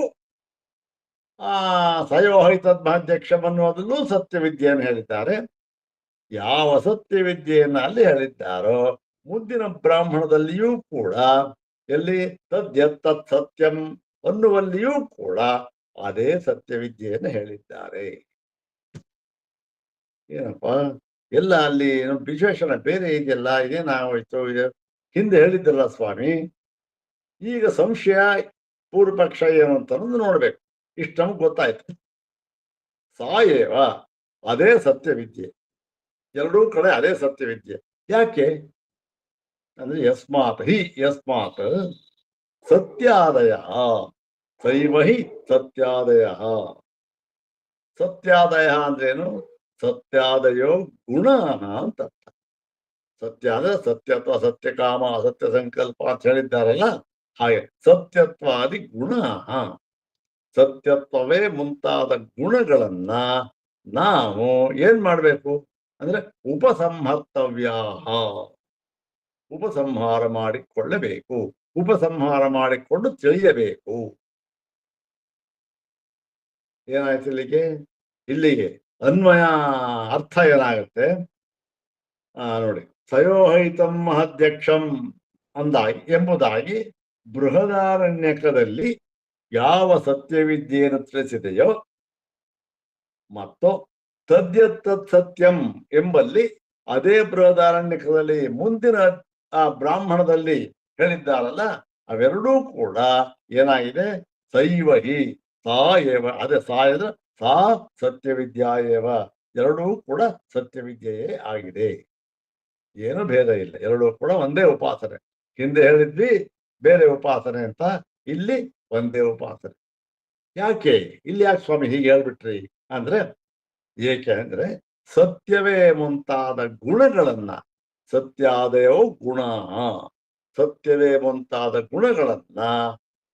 ಸಯೋಹೈತದ್ ಮಹದ್ಯಕ್ಷಂ ಅನ್ನುವುದಲ್ಲೂ ಸತ್ಯವಿದ್ಯೆಯನ್ನು ಹೇಳಿದ್ದಾರೆ. ಯಾವ ಸತ್ಯವಿದ್ಯೆಯನ್ನು ಅಲ್ಲಿ ಹೇಳಿದ್ದಾರೋ ಮುಂದಿನ ಬ್ರಾಹ್ಮಣದಲ್ಲಿಯೂ ಕೂಡ ಎಲ್ಲಿ ತದ್ಯತ್ ತತ್ ಸತ್ಯಂ ಅನ್ನುವಲ್ಲಿಯೂ ಕೂಡ ಅದೇ ಸತ್ಯವಿದ್ಯೆಯನ್ನು ಹೇಳಿದ್ದಾರೆ. ಏನಪ್ಪ ಎಲ್ಲ ಅಲ್ಲಿ ವಿಶೇಷಣ ಬೇರೆ ಇದೆಯಲ್ಲ, ಇದೇನಾಗೋಯ್ತು? ಹಿಂದೆ ಹೇಳಿದ್ದಲ್ಲ ಸ್ವಾಮಿ. ಈಗ ಸಂಶಯ ಪೂರ್ವ ಪಕ್ಷ ಏನು ಅಂತ ನೋಡ್ಬೇಕು. ಇಷ್ಟು ನಮ್ಗೆ ಗೊತ್ತಾಯ್ತು. ಸಾಯೇವ ಅದೇ ಸತ್ಯವಿದ್ಯೆ, ಎರಡೂ ಕಡೆ ಅದೇ ಸತ್ಯವಿದ್ಯೆ. ಯಾಕೆ ಅಂದ್ರೆ ಯಸ್ಮಾತ್ ಹಿ ಯಸ್ಮಾತ್ ಸತ್ಯಾದಯ ಸೈವಹಿ ಸತ್ಯಾದಯ. ಸತ್ಯಾದಯ ಅಂದ್ರೇನು? ಸತ್ಯಾದಯೋ ಗುಣ ಅಂತ. ಸತ್ಯ ಅಂದ್ರೆ ಸತ್ಯತ್ವ, ಸತ್ಯಕಾಮ, ಸತ್ಯ ಸಂಕಲ್ಪ ಅಂತ ಹೇಳಿದ್ದಾರಲ್ಲ, ಹಾಗೆ ಸತ್ಯತ್ವಾದಿ ಗುಣ, ಸತ್ಯತ್ವವೇ ಮುಂತಾದ ಗುಣಗಳನ್ನ ನಾವು ಏನ್ ಮಾಡ್ಬೇಕು ಅಂದ್ರೆ ಉಪಸಂಹರ್ತವ್ಯ, ಉಪಸಂಹಾರ ಮಾಡಿಕೊಳ್ಳಬೇಕು, ಉಪಸಂಹಾರ ಮಾಡಿಕೊಂಡು ತಿಳಿಯಬೇಕು. ಏನಾಯ್ತು ಇಲ್ಲಿಗೆ ಅನ್ವಯ ಅರ್ಥ ಏನಾಗುತ್ತೆ ನೋಡಿ. ಸಯೋಹೈತಂ ಮಹದ್ಯಕ್ಷಂ ಅಂದಾಗಿ ಎಂಬುದಾಗಿ ಬೃಹದಾರಣ್ಯಕದಲ್ಲಿ ಯಾವ ಸತ್ಯವಿದ್ಯೆಯನ್ನು ತಿಳಿಸಿದೆಯೋ ಮತ್ತು ತದ್ಯತ್ತತ್ ಸತ್ಯಂ ಎಂಬಲ್ಲಿ ಅದೇ ಬೃಹದಾರಣ್ಯಕದಲ್ಲಿ ಮುಂದಿನ ಆ ಬ್ರಾಹ್ಮಣದಲ್ಲಿ ಹೇಳಿದ್ದಾರಲ್ಲ, ಅವೆರಡೂ ಕೂಡ ಏನಾಗಿದೆ? ಸೈವಹಿ ಸಾ ಏವ, ಅದೇ ಸಾ ಅಂದ್ರೆ ಸಾ ಸತ್ಯವಿದ್ಯಾ ಏವ, ಎರಡೂ ಕೂಡ ಸತ್ಯವಿದ್ಯೆಯೇ ಆಗಿದೆ. ಏನು ಭೇದ ಇಲ್ಲ, ಎರಡೂ ಕೂಡ ಒಂದೇ ಉಪಾಸನೆ. ಹಿಂದೆ ಹೇಳಿದ್ವಿ ಬೇರೆ ಉಪಾಸನೆ ಅಂತ, ಇಲ್ಲಿ ಒಂದೇ ಉಪಾಸನೆ. ಯಾಕೆ ಇಲ್ಲಿ ಯಾಕೆ ಸ್ವಾಮಿ ಹೀಗೆ ಹೇಳ್ಬಿಟ್ರಿ ಅಂದ್ರೆ, ಏಕೆ ಅಂದ್ರೆ ಸತ್ಯವೇ ಮುಂತಾದ ಗುಣಗಳನ್ನ, ಸತ್ಯಾದಯೋ ಗುಣ, ಸತ್ಯವೇ ಮುಂತಾದ ಗುಣಗಳನ್ನ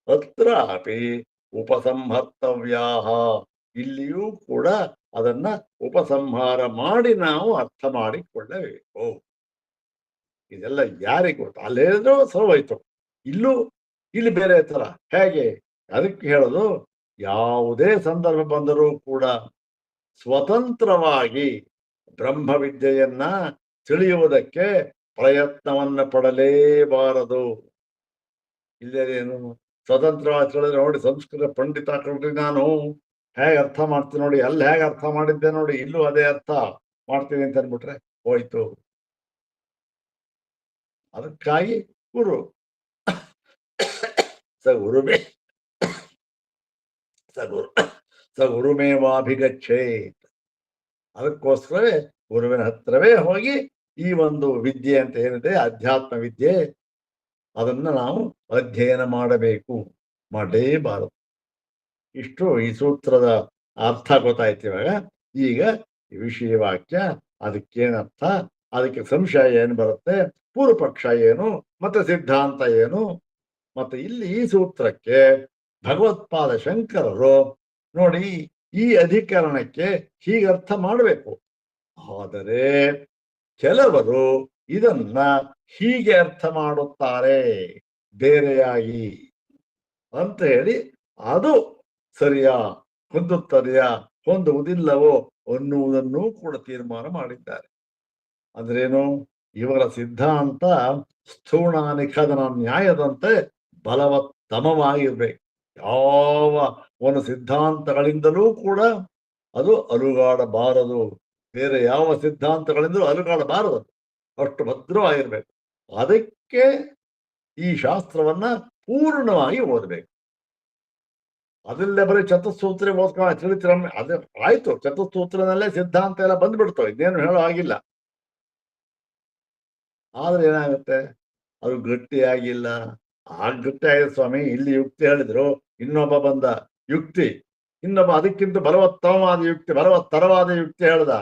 ಅತ್ರಾಪಿ ಉಪಸಂಹರ್ತವ್ಯಾ, ಇಲ್ಲಿಯೂ ಕೂಡ ಅದನ್ನ ಉಪಸಂಹಾರ ಮಾಡಿ ನಾವು ಅರ್ಥ ಮಾಡಿಕೊಳ್ಳಬೇಕು. ಇದೆಲ್ಲ ಯಾರಿಗೆ ಗೊತ್ತು? ಅಲ್ಲಿ ಹೇಳಿದ್ರು ಸೋವಾಯ್ತು, ಇಲ್ಲಿ ಬೇರೆ ತರ. ಹೇಗೆ? ಅದಕ್ಕೆ ಹೇಳೋದು, ಯಾವುದೇ ಸಂದರ್ಭ ಬಂದರೂ ಕೂಡ ಸ್ವತಂತ್ರವಾಗಿ ಬ್ರಹ್ಮವಿದ್ಯೆಯನ್ನ ತಿಳಿಯುವುದಕ್ಕೆ ಪ್ರಯತ್ನವನ್ನ ಪಡಲೇಬಾರದು. ಇಲ್ಲೇನು ಸ್ವತಂತ್ರವಾಗಿ ತಿಳಿದ್ರೆ ನೋಡಿ, ಸಂಸ್ಕೃತ ಪಂಡಿತ ಕಲ್ರಿ ನಾನು ಹೇಗೆ ಅರ್ಥ ಮಾಡ್ತೀನಿ ನೋಡಿ, ಅಲ್ಲಿ ಹೇಗೆ ಅರ್ಥ ಮಾಡಿದ್ದೆ ನೋಡಿ, ಇಲ್ಲೂ ಅದೇ ಅರ್ಥ ಮಾಡ್ತೀನಿ ಅಂತ ಅಂದ್ಬಿಟ್ರೆ ಹೋಯ್ತು. ಅದಕ್ಕಾಗಿ ಗುರು ಸಗುರುಮೇ ಸಗುರುಮೇವಾಭಿಗಚ್ಚೇತ್, ಅದಕ್ಕೋಸ್ಕರವೇ ಗುರುವಿನ ಹತ್ರವೇ ಹೋಗಿ ಈ ಒಂದು ವಿದ್ಯೆ ಅಂತ ಏನಿದೆ ಅಧ್ಯಾತ್ಮ ವಿದ್ಯೆ, ಅದನ್ನ ನಾವು ಅಧ್ಯಯನ ಮಾಡಬೇಕು, ಮಾಡಲೇಬಾರದು. ಇಷ್ಟು ಈ ಸೂತ್ರದ ಅರ್ಥ ಗೊತ್ತಾಯ್ತು. ಇವಾಗ ಈಗ ವಿಷಯ ವಾಕ್ಯ, ಅದಕ್ಕೇನರ್ಥ, ಅದಕ್ಕೆ ಸಂಶಯ ಏನು ಬರುತ್ತೆ, ಪೂರ್ವಪಕ್ಷ ಏನು, ಮತ್ತೆ ಸಿದ್ಧಾಂತ ಏನು, ಮತ್ತೆ ಇಲ್ಲಿ ಈ ಸೂತ್ರಕ್ಕೆ ಭಗವತ್ಪಾದ ಶಂಕರರು ನೋಡಿ ಈ ಅಧಿಕರಣಕ್ಕೆ ಹೀಗೆ ಅರ್ಥ ಮಾಡಬೇಕು. ಆದರೆ ಕೆಲವರು ಇದನ್ನ ಹೀಗೆ ಅರ್ಥ ಮಾಡುತ್ತಾರೆ ಬೇರೆಯಾಗಿ ಅಂತ ಹೇಳಿ, ಅದು ಸರಿಯಾ ಹೊಂದುತ್ತದೆಯಾ ಹೊಂದುವುದಿಲ್ಲವೋ ಅನ್ನುವುದನ್ನು ಕೂಡ ತೀರ್ಮಾನ ಮಾಡಿದ್ದಾರೆ. ಅಂದ್ರೇನು? ಇವರ ಸಿದ್ಧಾಂತ ಸ್ಥೂಣ ನಿಖದನ ನ್ಯಾಯದಂತೆ ಬಲವತ್ತಮವಾಗಿರ್ಬೇಕು. ಯಾವ ಒಂದು ಸಿದ್ಧಾಂತಗಳಿಂದಲೂ ಕೂಡ ಅದು ಅಲುಗಾಡಬಾರದು, ಬೇರೆ ಯಾವ ಸಿದ್ಧಾಂತಗಳಿಂದಲೂ ಅಲುಗಾಡಬಾರದು, ಅಷ್ಟು ಭದ್ರವಾಗಿರ್ಬೇಕು. ಅದಕ್ಕೆ ಈ ಶಾಸ್ತ್ರವನ್ನ ಪೂರ್ಣವಾಗಿ ಓದಬೇಕು. ಅದಲ್ಲೇ ಬರೀ ಚತುಸ್ಸೂತ್ರ ಓದ್ಕೊಂಡು ತಿಳಿತಿರ, ಅದೇ ಆಯ್ತು, ಚತುಸ್ಸೂತ್ರದಲ್ಲೇ ಸಿದ್ಧಾಂತ ಎಲ್ಲ ಬಂದ್ಬಿಡ್ತು, ಇದೇನು ಹೇಳೋ ಆಗಿಲ್ಲ. ಆದ್ರೆ ಏನಾಗುತ್ತೆ, ಅದು ಗಟ್ಟಿಯಾಗಿಲ್ಲ. ಗಟ್ಟಿ ಆಗಿದೆ ಸ್ವಾಮಿ, ಇಲ್ಲಿ ಯುಕ್ತಿ ಹೇಳಿದ್ರು, ಇನ್ನೊಬ್ಬ ಬಂದ ಯುಕ್ತಿ, ಇನ್ನೊಬ್ಬ ಅದಕ್ಕಿಂತ ಬಲವತ್ತರವಾದ ಯುಕ್ತಿ ಹೇಳ್ದ.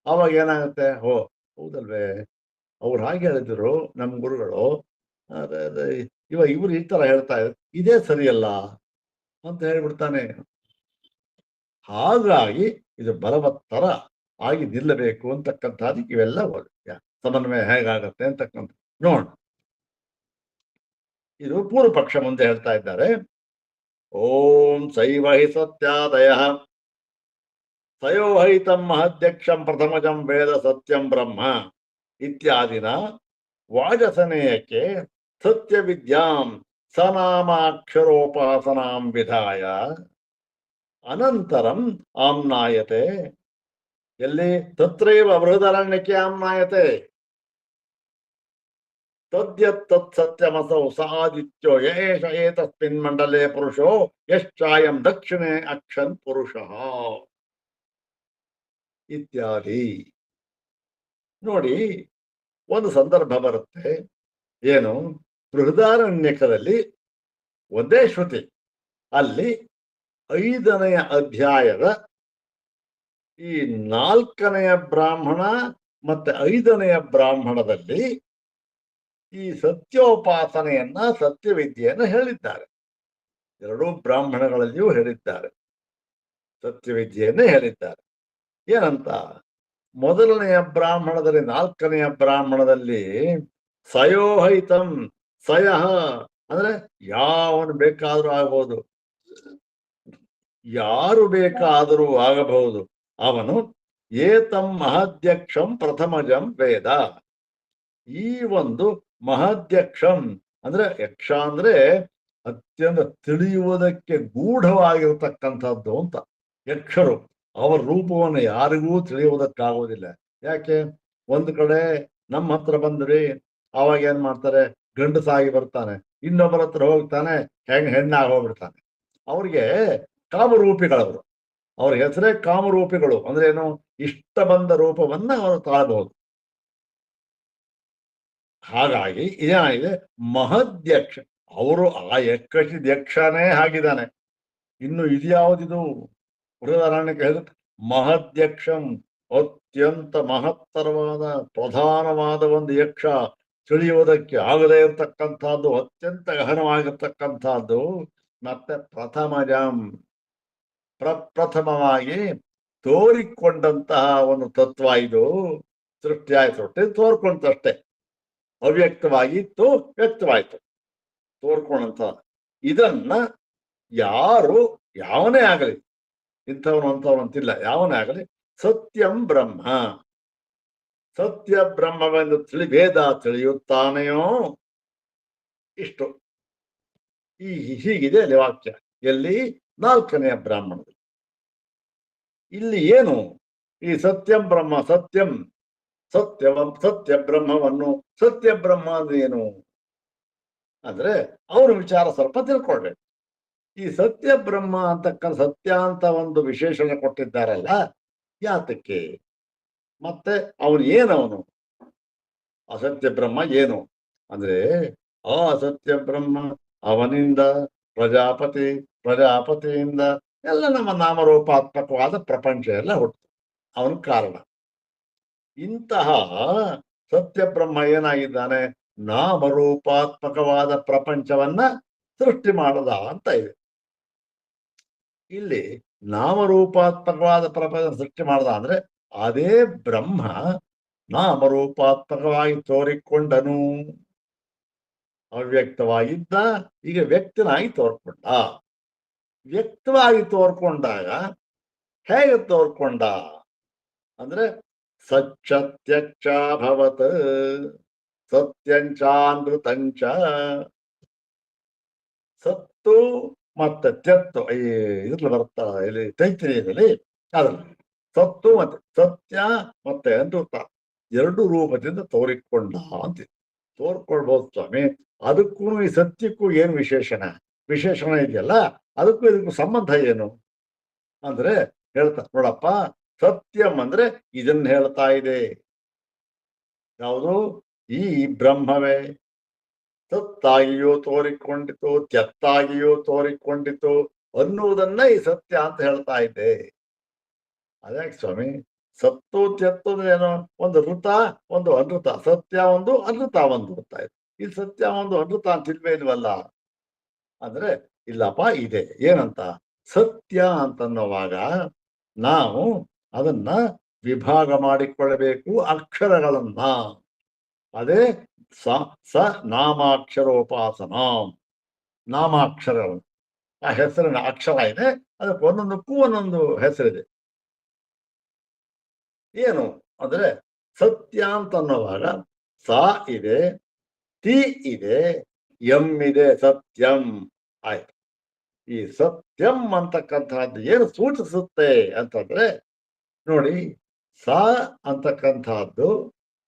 ಅವಾಗ ಏನಾಗುತ್ತೆ, ಹೌದಲ್ವೇ, ಅವ್ರು ಹಾಗೆ ಹೇಳಿದ್ರು ನಮ್ ಗುರುಗಳು, ಇವ್ರು ಈ ತರ ಹೇಳ್ತಾ ಇದ್ರು, ಇದೇ ಸರಿಯಲ್ಲ ಅಂತ ಹೇಳ್ಬಿಡ್ತಾನೆ. ಹಾಗಾಗಿ ಇದು ಬಲವತ್ತರ ಆಗಿ ನಿಲ್ಲಬೇಕು ಅಂತಕ್ಕಂಥದಕ್ಕೆ ಇವೆಲ್ಲ ಸಮನ್ವಯ ಹೇಗಾಗತ್ತೆ ಅಂತಕ್ಕಂಥ ನೋಡ. ಇದು ಪೂರ್ವ ಪಕ್ಷ ಮುಂದೆ ಹೇಳ್ತಾ ಇದ್ದಾರೆ. ಓಂ ಸೈವಹಿ ಸತ್ಯಾದಯ ಸಯೋಹೈತಂ ಮಹದ್ಯಕ್ಷಂ ಪ್ರಥಮಜಂ ವೇದ ಸತ್ಯಂ ಬ್ರಹ್ಮ ಇತ್ಯಾದಿನ ವಾಜಸನೇಯಕ್ಕೆ ಸತ್ಯವಿದ್ಯಾಂ ಸನಾಮಾಕ್ಷರೋಪಾಸನಾಂ ವಿಧಾಯ ಅನಂತರಂ ಆಮ್ನಾಯತೆ. ಎಲ್ಲಿ? ತತ್ರೈವ ಬೃಹದಾರಣ್ಯಕ್ಕೆ ಆಮ್ನಾಯತೆ. ತದ್ಯತ್ತತ್ ಸತ್ಯಮಸೌ ಸಾದಿತ್ಯೋ ಯೇಷ ಏತಸ್ಮಿನ್ ಮಂಡಲೇ ಪುರುಷೋ ಯಶ್ಚಾಯಂ ದಕ್ಷಿಣೆ ಅಕ್ಷನ್ ಪುರುಷಃ ಇತ್ಯಾದಿ. ನೋಡಿ, ಒಂದು ಸಂದರ್ಭ ಬರುತ್ತೆ, ಏನು? ಬೃಹದಾರಣ್ಯಕದಲ್ಲಿ ಒಂದೇ ಶ್ರುತಿ, ಅಲ್ಲಿ 5ನೆಯ ಅಧ್ಯಾಯದ ಈ 4ನೆಯ ಬ್ರಾಹ್ಮಣ ಮತ್ತೆ 5ನೆಯ ಬ್ರಾಹ್ಮಣದಲ್ಲಿ ಈ ಸತ್ಯೋಪಾಸನೆಯನ್ನ ಸತ್ಯವಿದ್ಯೆಯನ್ನು ಹೇಳಿದ್ದಾರೆ. ಎರಡೂ ಬ್ರಾಹ್ಮಣಗಳಲ್ಲಿಯೂ ಹೇಳಿದ್ದಾರೆ, ಸತ್ಯವಿದ್ಯೆಯನ್ನೇ ಹೇಳಿದ್ದಾರೆ. ಏನಂತ? ಮೊದಲನೆಯ ಬ್ರಾಹ್ಮಣದಲ್ಲಿ 4ನೆಯ ಬ್ರಾಹ್ಮಣದಲ್ಲಿ ಸಯೋಹಿತಂ ಸಯಃ ಅಂದ್ರೆ ಯಾವನು ಬೇಕಾದ್ರೂ ಆಗಬಹುದು, ಯಾರು ಬೇಕಾದರೂ ಆಗಬಹುದು. ಅವನು ಏತಂ ಮಹಾಧ್ಯಕ್ಷಂ ಪ್ರಥಮಜಂ ವೇದ. ಈ ಒಂದು ಮಹಾಧ್ಯಕ್ಷಂ ಅಂದ್ರೆ ಯಕ್ಷ ಅಂದ್ರೆ ಅತ್ಯಂತ ತಿಳಿಯುವುದಕ್ಕೆ ಗೂಢವಾಗಿರತಕ್ಕಂಥದ್ದು ಅಂತ. ಯಕ್ಷರು ಅವರ ರೂಪವನ್ನು ಯಾರಿಗೂ ತಿಳಿಯುವುದಕ್ಕಾಗೋದಿಲ್ಲ. ಯಾಕೆ? ಒಂದು ಕಡೆ ನಮ್ಮ ಹತ್ರ ಬಂದ್ರಿ, ಅವಾಗ ಏನ್ ಮಾಡ್ತಾರೆ, ಗಂಡಸಾಗಿ ಬರ್ತಾನೆ, ಇನ್ನೊಬ್ಬರ ಹತ್ರ ಹೋಗ್ತಾನೆ, ಹೆಣ್ಣಾಗಿ ಹೋಗ್ಬಿಡ್ತಾನೆ. ಅವ್ರಿಗೆ ಕಾಮರೂಪಿಗಳವರು, ಅವ್ರ ಹೆಸರೇ ಕಾಮರೂಪಿಗಳು. ಅಂದ್ರೆ ಏನು? ಇಷ್ಟ ಬಂದ ರೂಪವನ್ನ ಅವರು ತಾಳಬಹುದು. ಹಾಗಾಗಿ ಇದೇನಾಗಿದೆ, ಮಹದ್ಯಕ್ಷ. ಅವರು ಆ ಯಕ್ಷನೇ ಆಗಿದ್ದಾನೆ. ಇನ್ನು ಇದ್ಯಾವುದಿದು? ಬೃಹದಾರಣ್ಯಕ್ಕೆ ಹೇಳಿದ ಮಹದ್ಯಕ್ಷಂ, ಅತ್ಯಂತ ಮಹತ್ತರವಾದ ಪ್ರಧಾನವಾದ ಒಂದು ಯಕ್ಷ, ತಿಳಿಯುವುದಕ್ಕೆ ಆಗದೇ ಇರತಕ್ಕಂಥದ್ದು, ಅತ್ಯಂತ ಗಹನವಾಗಿರ್ತಕ್ಕಂಥದ್ದು. ಮತ್ತೆ ಪ್ರಥಮಜಂ, ಪ್ರಪ್ರಥಮವಾಗಿ ತೋರಿಕೊಂಡಂತಹ ಒಂದು ತತ್ವ ಇದು. ಸೃಷ್ಟಿ ತೋರ್ಕೊಂತಷ್ಟೇ, ಅವ್ಯಕ್ತವಾಗಿತ್ತು, ವ್ಯಕ್ತವಾಯ್ತು, ತೋರ್ಕೊಂಡಂತ. ಇದನ್ನ ಯಾರು, ಯಾವನೇ ಆಗಲಿ, ಇಂಥವನು ಅಂಥವನು ಅಂತಿಲ್ಲ, ಯಾವನೇ ಆಗಲಿ, ಸತ್ಯಂ ಬ್ರಹ್ಮ, ಸತ್ಯ ಬ್ರಹ್ಮವೆಂದು ವೇದ ತಿಳಿಯುತ್ತಾನೆಯೋ, ಇಷ್ಟು ಹೀಗಿದೆ ಅಲ್ಲಿ ವಾಕ್ಯ. ಎಲ್ಲಿ? 4ನೆಯ ಬ್ರಾಹ್ಮಣದಲ್ಲಿ. ಇಲ್ಲಿ ಏನು? ಈ ಸತ್ಯಂ ಬ್ರಹ್ಮ, ಸತ್ಯಂ ಸತ್ಯ ಬ್ರಹ್ಮವನ್ನು, ಸತ್ಯ ಬ್ರಹ್ಮ ಅಂದ್ರೆ ಏನು ಅಂದ್ರೆ ಅವರ ವಿಚಾರ ಸ್ವಲ್ಪ ತಿಳ್ಕೊಳ್ಬೇಕು. ಈ ಸತ್ಯ ಬ್ರಹ್ಮ ಅಂತಕ್ಕಂಥ ಸತ್ಯ ಅಂತ ಒಂದು ವಿಶೇಷಣೆ ಕೊಟ್ಟಿದ್ದಾರಲ್ಲ, ಯಾತಕ್ಕೆ? ಮತ್ತೆ ಅವನು ಏನವನು? ಅಸತ್ಯ ಬ್ರಹ್ಮ ಏನು ಅಂದ್ರೆ, ಆ ಅಸತ್ಯ ಬ್ರಹ್ಮ ಅವನಿಂದ ಪ್ರಜಾಪತಿ, ಪ್ರಜಾಪತಿಯಿಂದ ಎಲ್ಲ ನಮ್ಮ ನಾಮರೂಪಾತ್ಮಕವಾದ ಪ್ರಪಂಚ ಎಲ್ಲ ಹುಟ್ಟು, ಅವನ ಕಾರಣ. ಇಂತಹ ಸತ್ಯ ಬ್ರಹ್ಮ ಏನಾಗಿದ್ದಾನೆ? ನಾಮರೂಪಾತ್ಮಕವಾದ ಪ್ರಪಂಚವನ್ನ ಸೃಷ್ಟಿ ಮಾಡದ ಅಂತ ಇದೆ. ಇಲ್ಲಿ ನಾಮರೂಪಾತ್ಮಕವಾದ ಪ್ರಪಂಚ ಸೃಷ್ಟಿ ಮಾಡದ ಅಂದ್ರೆ ಅದೇ ಬ್ರಹ್ಮ ನಾಮರೂಪಾತ್ಮಕವಾಗಿ ತೋರಿಕೊಂಡನು. ಅವ್ಯಕ್ತವಾಗಿದ್ದ, ಈಗ ವ್ಯಕ್ತನಾಗಿ ತೋರ್ಕೊಂಡ. ವ್ಯಕ್ತವಾಗಿ ತೋರ್ಕೊಂಡಾಗ ಹೇಗೆ ತೋರ್ಕೊಂಡ ಅಂದ್ರೆ, ಸತ್ಯತ್ಯಕ್ಷಾಭವತ್ ಸತ್ಯಂಚಾನೃತಂಚ. ಸತ್ತು ಮತ್ತೆ ತ್ಯತ್ತು ಇದ್ರಲ್ಲಿ ಬರ್ತಾ ಇಲ್ಲಿ ತೈತ್ರಿಯದಲ್ಲಿ, ಅದ್ರಲ್ಲಿ ಸತ್ತು ಮತ್ತೆ ಸತ್ಯ ಮತ್ತೆ ಅನೃತ ಎರಡು ರೂಪದಿಂದ ತೋರಿಕೊಂಡ ಅಂತ. ತೋರ್ಕೊಳ್ಬಹುದು ಸ್ವಾಮಿ. ಅದಕ್ಕೂ ಈ ಸತ್ಯಕ್ಕೂ ಏನು ವಿಶೇಷಣ ಇದೆಯಲ್ಲ, ಅದಕ್ಕೂ ಇದಕ್ಕೂ ಸಂಬಂಧ ಏನು ಅಂದ್ರೆ ಹೇಳ್ತಾ ನೋಡಪ್ಪ, ಸತ್ಯಂ ಅಂದ್ರೆ ಇದನ್ನ ಹೇಳ್ತಾ ಇದೆ. ಯಾವುದು? ಈ ಬ್ರಹ್ಮವೇ ಸತ್ತಾಗಿಯೋ ತೋರಿಕೊಂಡಿತು, ತ್ಯತ್ತಾಗಿಯೋ ತೋರಿಕೊಂಡಿತು ಅನ್ನುವುದನ್ನ ಈ ಸತ್ಯ ಅಂತ ಹೇಳ್ತಾ ಇದ್ದೆ. ಅದ್ಯಾಕೆ ಸ್ವಾಮಿ? ಸತ್ತು ತ್ಯತ್ತು ಅಂದ್ರೆ ಏನೋ, ಒಂದು ಋತ ಒಂದು ಅನೃತ, ಸತ್ಯ ಒಂದು ಅನೃತ ಒಂದು ಅಂತ ಇದೆ. ಈ ಸತ್ಯ ಒಂದು ಅನೃತ ಅಂತ ಇಲ್ವೇ ಇಲ್ವಲ್ಲ ಅಂದ್ರೆ, ಇಲ್ಲಪ್ಪ ಇದೆ. ಏನಂತ? ಸತ್ಯ ಅಂತನ್ನುವಾಗ ನಾವು ಅದನ್ನ ವಿಭಾಗ ಮಾಡಿಕೊಳ್ಳಬೇಕು ಅಕ್ಷರಗಳನ್ನ. ಅದೇ ಸ ನಾಮಾಕ್ಷರೋಪಾಸನ. ನಾಮಾಕ್ಷರಗಳು, ಆ ಹೆಸರಿನ ಅಕ್ಷರ ಇದೆ, ಅದಕ್ಕೆ ಒಂದೊಂದಕ್ಕೂ ಒಂದೊಂದು ಹೆಸರಿದೆ. ಏನು ಅಂದ್ರೆ, ಸತ್ಯ ಅಂತನ್ನುವಾಗ ಸ ಇದೆ, ತಿ ಇದೆ, ಎಂ ಇದೆ, ಸತ್ಯಂ ಆಯ್ತು. ಈ ಸತ್ಯಂ ಅಂತಕ್ಕಂಥದ್ದು ಏನು ಸೂಚಿಸುತ್ತೆ ಅಂತಂದ್ರೆ ನೋಡಿ, ಸ ಅಂತಕ್ಕಂಥದ್ದು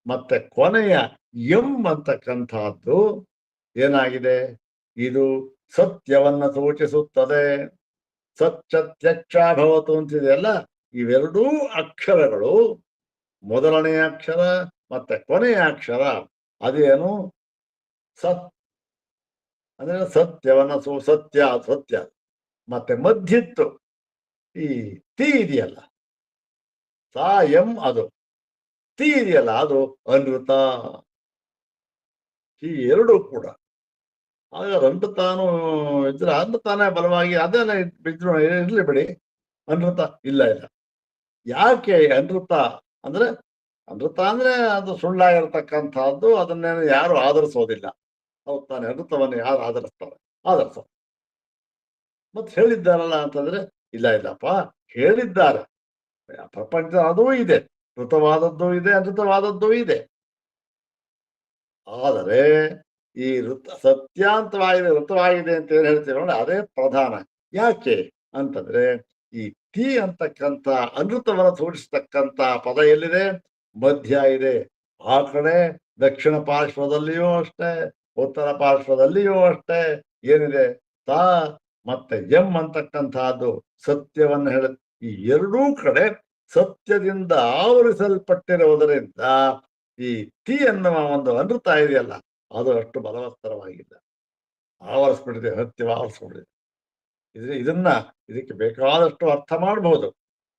ಮತ್ತೆ ಕೊನೆಯ ಎಂ ಅಂತಕ್ಕಂಥದ್ದು ಏನಾಗಿದೆ? ಇದು ಸತ್ಯವನ್ನ ಸೂಚಿಸುತ್ತದೆ. ಸತ್ಯತ್ಯಕ್ಷಾಭವತು ಅಂತಿದೆಯಲ್ಲ, ಇವೆರಡೂ ಅಕ್ಷರಗಳು, ಮೊದಲನೆಯ ಅಕ್ಷರ ಮತ್ತೆ ಕೊನೆಯ ಅಕ್ಷರ ಅದೇನು? ಸತ್ ಅಂದ್ರೆ ಸತ್ಯವನ್ನ ಸತ್ಯ ಮತ್ತೆ ಮಧ್ಯತ್ತು ಈ ತಿ ಇದೆಯಲ್ಲ, ಸಾ ಎಂ ಅದು, ತಿ ಇದೆಯಲ್ಲ ಅದು ಅನೃತ. ಈ ಎರಡು ಕೂಡ ಆಗ ರಂಟತಾನು ಇದ್ರೆ ಅನೃತಾನೇ ಬಲವಾಗಿ ಅದೇನ ಬಿದ್ರು ಇರ್ಲಿ ಬಿಡಿ, ಅನೃತ ಇಲ್ಲ ಇಲ್ಲ. ಯಾಕೆ ಅನೃತ ಅಂದ್ರೆ, ಅನೃತ ಅಂದ್ರೆ ಅದು ಸುಳ್ಳಾಗಿರ್ತಕ್ಕಂಥದ್ದು, ಅದನ್ನೇನು ಯಾರು ಆಧರಿಸೋದಿಲ್ಲ. ಹೌದು ತಾನೆ, ಅನೃತವನ್ನು ಯಾರು ಆಧರಿಸ್ತಾರೆ? ಆಧರಿಸ ಮತ್ ಹೇಳಿದ್ದಾರಲ್ಲ ಅಂತಂದ್ರೆ, ಇಲ್ಲ ಇಲ್ಲಪ್ಪ ಹೇಳಿದ್ದಾರೆ. ಪ್ರಪಂಚ ಅದೂ ಇದೆ, ಋತವಾದದ್ದು ಇದೆ, ಅನೃತವಾದದ್ದು ಇದೆ. ಆದರೆ ಈ ಸತ್ಯಾಂತವಾಗಿದೆ, ಋತವಾಗಿದೆ ಅಂತ ಏನ್ ಹೇಳ್ತೀವಿ ನೋಡಿ, ಅದೇ ಪ್ರಧಾನ. ಯಾಕೆ ಅಂತಂದ್ರೆ, ಈ ತಿ ಅಂತಕ್ಕಂಥ ಅನೃತವನ್ನು ತೋರಿಸ್ತಕ್ಕಂಥ ಪದ ಎಲ್ಲಿದೆ? ಮಧ್ಯ ಇದೆ. ಆ ಕಡೆ ದಕ್ಷಿಣ ಪಾರ್ಶ್ವದಲ್ಲಿಯೂ ಅಷ್ಟೇ, ಉತ್ತರ ಪಾರ್ಶ್ವದಲ್ಲಿಯೂ ಅಷ್ಟೇ ಏನಿದೆ? ತಾ ಮತ್ತೆ ಎಂ ಅಂತಕ್ಕಂಥದ್ದು ಸತ್ಯವನ್ನು ಹೇಳ. ಈ ಎರಡೂ ಕಡೆ ಸತ್ಯದಿಂದ ಆವರಿಸಲ್ಪಟ್ಟಿರುವುದರಿಂದ ಈ ತಿ ಅನ್ನುವ ಒಂದು ಅನೃತ ಇದೆಯಲ್ಲ, ಅದು ಅಷ್ಟು ಬಲವತ್ತರವಾಗಿಲ್ಲ. ಆವರಿಸ್ಬಿಟ್ಟಿದೆ, ಸತ್ಯವ ಆವರಿಸ್ಬಿಟ್ಟಿದೆ. ಇದಕ್ಕೆ ಬೇಕಾದಷ್ಟು ಅರ್ಥ ಮಾಡಬಹುದು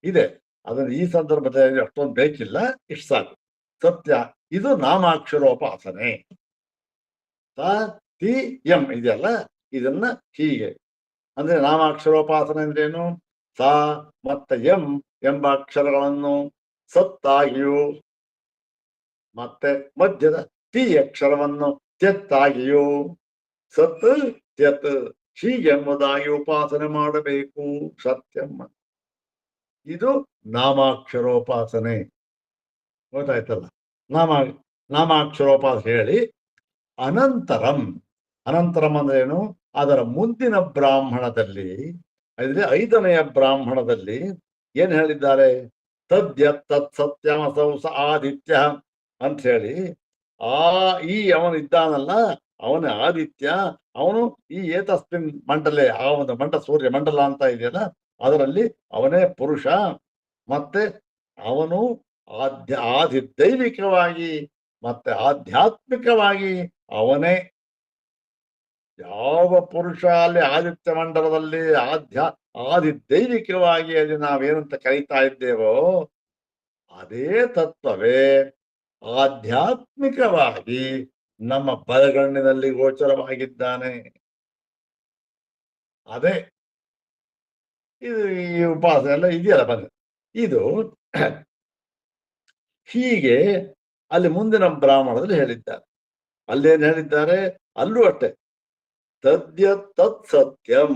ಇದೆ, ಅದನ್ನು ಈ ಸಂದರ್ಭದಲ್ಲಿ ಅಷ್ಟೊಂದು ಬೇಕಿಲ್ಲ, ಇಷ್ಟು ಸಾಕು. ಸತ್ಯ ಇದು ನಾಮಾಕ್ಷರೋಪಾಸನೆ. ತ ತಿ ಎಂ ಇದೆಯಲ್ಲ, ಇದನ್ನ ಹೀಗೆ ಅಂದ್ರೆ ನಾಮಾಕ್ಷರೋಪಾಸನೆ ಅಂದ್ರೇನು? ಸಾ ಮತ್ತೆ ಎಂ ಎಂಬ ಅಕ್ಷರಗಳನ್ನು ಸತ್ತಾಗಿಯೂ ಮತ್ತೆ ಮಧ್ಯದ ತಿ ಅಕ್ಷರವನ್ನು ತೆತ್ತಾಗಿಯೂ, ಸತ್ ತ್ಯತ್ ಹೀಗೆಂಬುದಾಗಿ ಉಪಾಸನೆ ಮಾಡಬೇಕು. ಸತ್ಯಮ್ಮ, ಇದು ನಾಮಾಕ್ಷರೋಪಾಸನೆ. ಗೊತ್ತಾಯ್ತಲ್ಲ? ನಾಮಾಕ್ಷರೋಪಾಸನೆ ಹೇಳಿ ಅನಂತರಂ. ಅನಂತರಂ ಅಂದ್ರೇನು? ಅದರ ಮುಂದಿನ ಬ್ರಾಹ್ಮಣದಲ್ಲಿ, ಅಂದ್ರೆ 5ನೆಯ ಬ್ರಾಹ್ಮಣದಲ್ಲಿ ಏನ್ ಹೇಳಿದ್ದಾರೆ? ತದ್ಯ ತತ್ ಸತ್ಯಮಸೌ ಸ ಆದಿತ್ಯ ಅಂತ ಹೇಳಿ, ಈ ಅವನಿದ್ದಾನಲ್ಲ, ಅವನ ಆದಿತ್ಯ, ಅವನು ಈ ಏತಸ್ಮಿನ್ ಮಂಡಲೆ, ಆ ಒಂದು ಮಂಡ ಸೂರ್ಯ ಮಂಡಲ ಅಂತ ಇದೆಯಲ್ಲ, ಅದರಲ್ಲಿ ಅವನೇ ಪುರುಷ. ಮತ್ತೆ ಅವನು ಆದಿದೈವಿಕವಾಗಿ ಮತ್ತೆ ಆಧ್ಯಾತ್ಮಿಕವಾಗಿ ಅವನೇ. ಯಾವ ಪುರುಷ ಅಲ್ಲಿ ಆದಿತ್ಯ ಮಂಡಲದಲ್ಲಿ ಆದಿದೈವಿಕವಾಗಿ ಅಲ್ಲಿ ನಾವೇನಂತ ಕರೀತಾ ಇದ್ದೇವೋ, ಅದೇ ತತ್ವವೇ ಆಧ್ಯಾತ್ಮಿಕವಾಗಿ ನಮ್ಮ ಬಲಗಣ್ಣಿನಲ್ಲಿ ಗೋಚರವಾಗಿದ್ದಾನೆ. ಅದೇ ಇದು ಈ ಉಪಾಸನೆ ಎಲ್ಲ ಇದೆಯಲ್ಲ ಬಂದ ಇದು. ಹೀಗೆ ಅಲ್ಲಿ ಮುಂದಿನ ಬ್ರಾಹ್ಮಣದಲ್ಲಿ ಹೇಳಿದ್ದಾರೆ. ಅಲ್ಲೇನ್ ಹೇಳಿದ್ದಾರೆ? ಅಲ್ಲೂ ಅಷ್ಟೇ, ತದ್ಯ ತತ್ ಸತ್ಯಂ